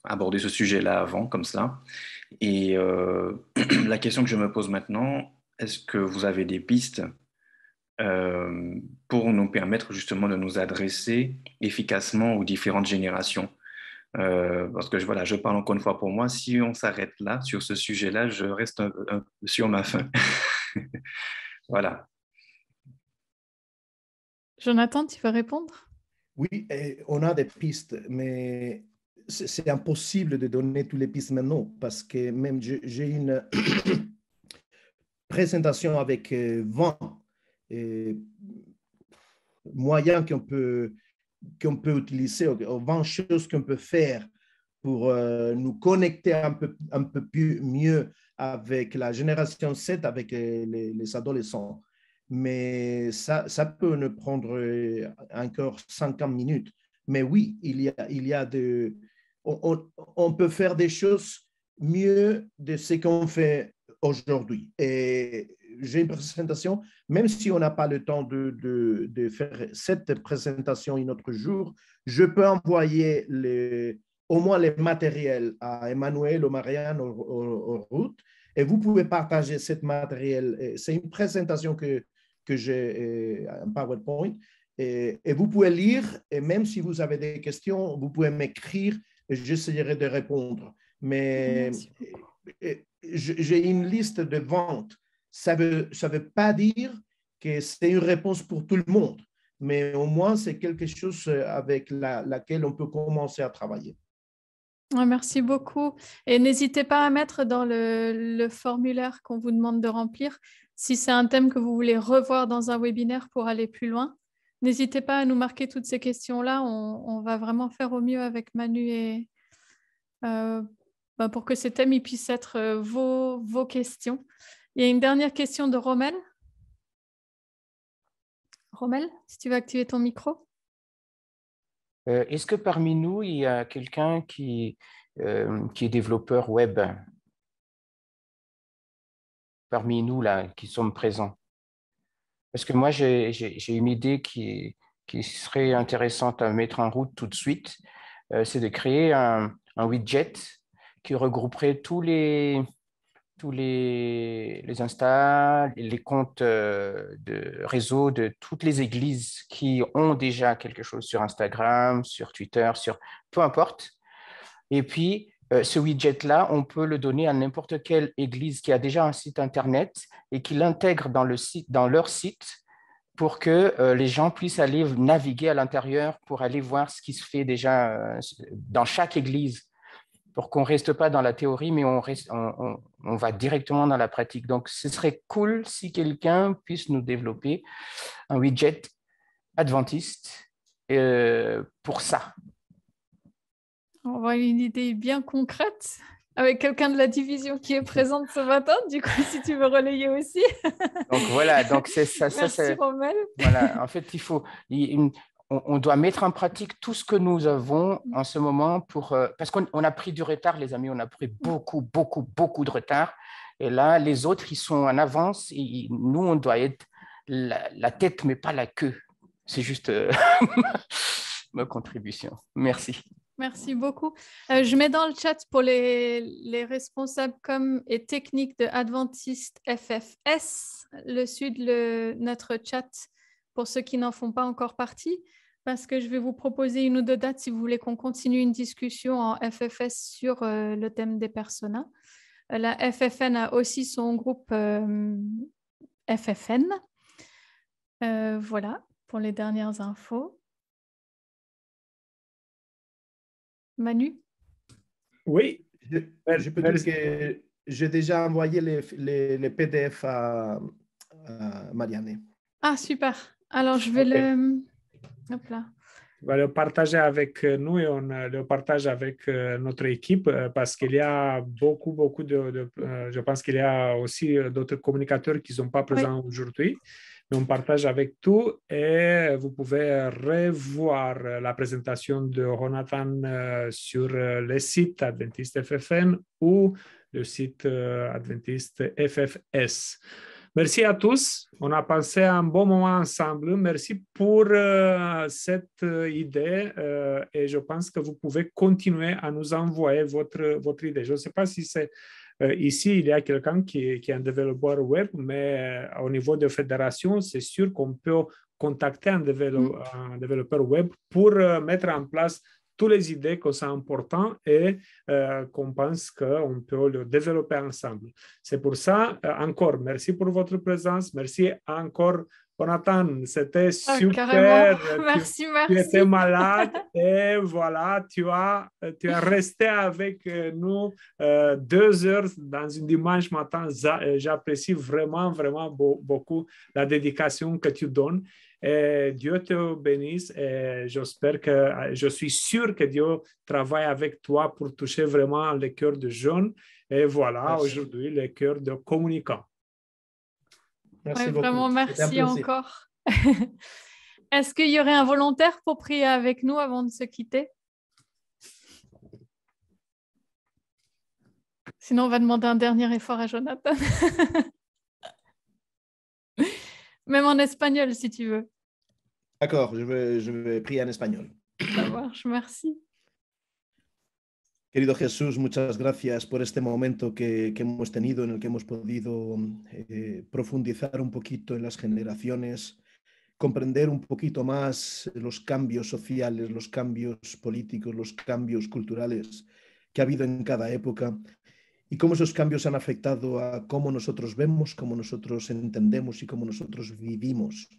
abordé ce sujet-là avant, comme ça. Et la question que je me pose maintenant, est-ce que vous avez des pistes pour nous permettre justement de nous adresser efficacement aux différentes générations? Parce que voilà, je parle encore une fois pour moi, si on s'arrête là, sur ce sujet-là, je reste un peu sur ma faim. Voilà. Jonathan, tu veux répondre? Oui, on a des pistes, mais c'est impossible de donner toutes les pistes maintenant, parce que même j'ai une présentation avec 20 moyens qu'on peut utiliser, 20 choses qu'on peut faire pour nous connecter un peu plus mieux avec la génération 7, avec les adolescents. Mais ça peut nous prendre encore 50 minutes. Mais oui, il y a on peut faire des choses mieux de ce qu'on fait aujourd'hui. Et j'ai une présentation, même si on n'a pas le temps de faire cette présentation un autre jour, je peux envoyer au moins les matériels à Emmanuel, au Marianne, au Ruth, et vous pouvez partager ce matériel. C'est une présentation que j'ai, un PowerPoint, Et vous pouvez lire, et même si vous avez des questions, vous pouvez m'écrire et j'essaierai de répondre. Mais j'ai une liste de ventes. Ça veut pas dire que c'est une réponse pour tout le monde, mais au moins c'est quelque chose avec laquelle on peut commencer à travailler. Merci beaucoup. Et n'hésitez pas à mettre dans le formulaire qu'on vous demande de remplir, si c'est un thème que vous voulez revoir dans un webinaire pour aller plus loin. N'hésitez pas à nous marquer toutes ces questions-là. On va vraiment faire au mieux avec Manu et pour que ces thèmes ils puissent être vos questions. Il y a une dernière question de Romel. Romel, si tu veux activer ton micro. Est-ce que parmi nous, il y a quelqu'un qui est développeur web? Parmi nous, là, qui sommes présents. Parce que moi, j'ai une idée qui serait intéressante à mettre en route tout de suite. C'est de créer un widget qui regrouperait tous les Insta, les comptes de réseau de toutes les églises qui ont déjà quelque chose sur Instagram, sur Twitter, sur peu importe. Et puis, ce widget-là, on peut le donner à n'importe quelle église qui a déjà un site Internet et qui l'intègre dans leur site pour que les gens puissent aller naviguer à l'intérieur pour aller voir ce qui se fait déjà dans chaque église, pour qu'on ne reste pas dans la théorie, mais on va directement dans la pratique. Donc, ce serait cool si quelqu'un puisse nous développer un widget adventiste pour ça. On voit une idée bien concrète avec quelqu'un de la division qui est présente ce matin. Du coup, si tu veux relayer aussi. Donc, voilà. Donc, c'est ça. Merci, Romel. Voilà. En fait, on doit mettre en pratique tout ce que nous avons en ce moment parce qu'on a pris du retard, les amis. On a pris beaucoup de retard. Et là, les autres, ils sont en avance. Et nous, on doit être la tête, mais pas la queue. C'est juste ma contribution. Merci. Merci beaucoup. Je mets dans le chat pour les responsables com et techniques de Adventiste FFS, notre chat pour ceux qui n'en font pas encore partie, parce que je vais vous proposer une ou deux dates si vous voulez qu'on continue une discussion en FFS sur le thème des personas. La FFN a aussi son groupe FFN. Voilà pour les dernières infos. Manu? Oui, je peux dire que j'ai déjà envoyé les PDF à Marianne. Ah, super. Alors, je vais Hop là. On va le partager avec nous et on le partage avec notre équipe parce qu'il y a beaucoup je pense qu'il y a aussi d'autres communicateurs qui ne sont pas présents aujourd'hui. Mais on partage avec tout et vous pouvez revoir la présentation de Jonathan sur le site Adventiste FFN ou le site Adventiste FFS. Merci à tous. On a passé un bon moment ensemble. Merci pour cette idée et je pense que vous pouvez continuer à nous envoyer votre idée. Je ne sais pas si c'est ici, il y a quelqu'un qui est un développeur web, mais au niveau de fédération, c'est sûr qu'on peut contacter un développeur web pour mettre en place toutes les idées que c'est important et qu'on pense qu'on peut le développer ensemble. C'est pour ça, encore, merci pour votre présence. Merci encore, Jonathan. C'était super. Merci. Tu étais malade et voilà, tu as resté avec nous 2 heures dans une dimanche matin. J'apprécie vraiment beaucoup la dédication que tu donnes. Et Dieu te bénisse et je suis sûr que Dieu travaille avec toi pour toucher vraiment le cœur de jeunes et voilà, aujourd'hui, le cœur de communicants. Merci beaucoup. Vraiment, merci encore. Est-ce qu'il y aurait un volontaire pour prier avec nous avant de se quitter? Sinon, on va demander un dernier effort à Jonathan. Même en espagnol, si tu veux. D'accord, je vais prier en espagnol. Ça marche, merci. Querido Jesús, muchas gracias por este momento que hemos tenido en el que hemos podido profundizar un poquito en las generaciones comprender un poquito más los cambios sociales, los cambios políticos, los cambios culturales que ha habido en cada época y cómo esos cambios han afectado a cómo nosotros vemos, cómo nosotros entendemos y cómo nosotros vivimos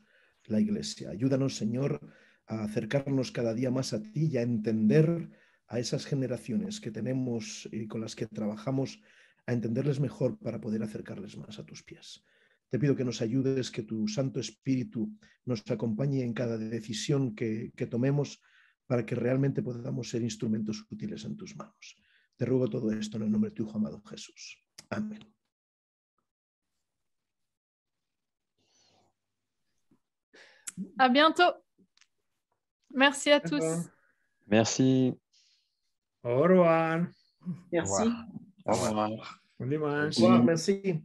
la Iglesia. Ayúdanos, Señor, a acercarnos cada día más a ti y a entender a esas generaciones que tenemos y con las que trabajamos, a entenderles mejor para poder acercarles más a tus pies. Te pido que nos ayudes, que tu Santo Espíritu nos acompañe en cada decisión que tomemos para que realmente podamos ser instrumentos útiles en tus manos. Te ruego todo esto en el nombre de tu Hijo amado Jesús. Amén. À bientôt. Merci à tous. Merci. Au revoir. Merci. Au revoir. Bon dimanche. Au revoir, merci.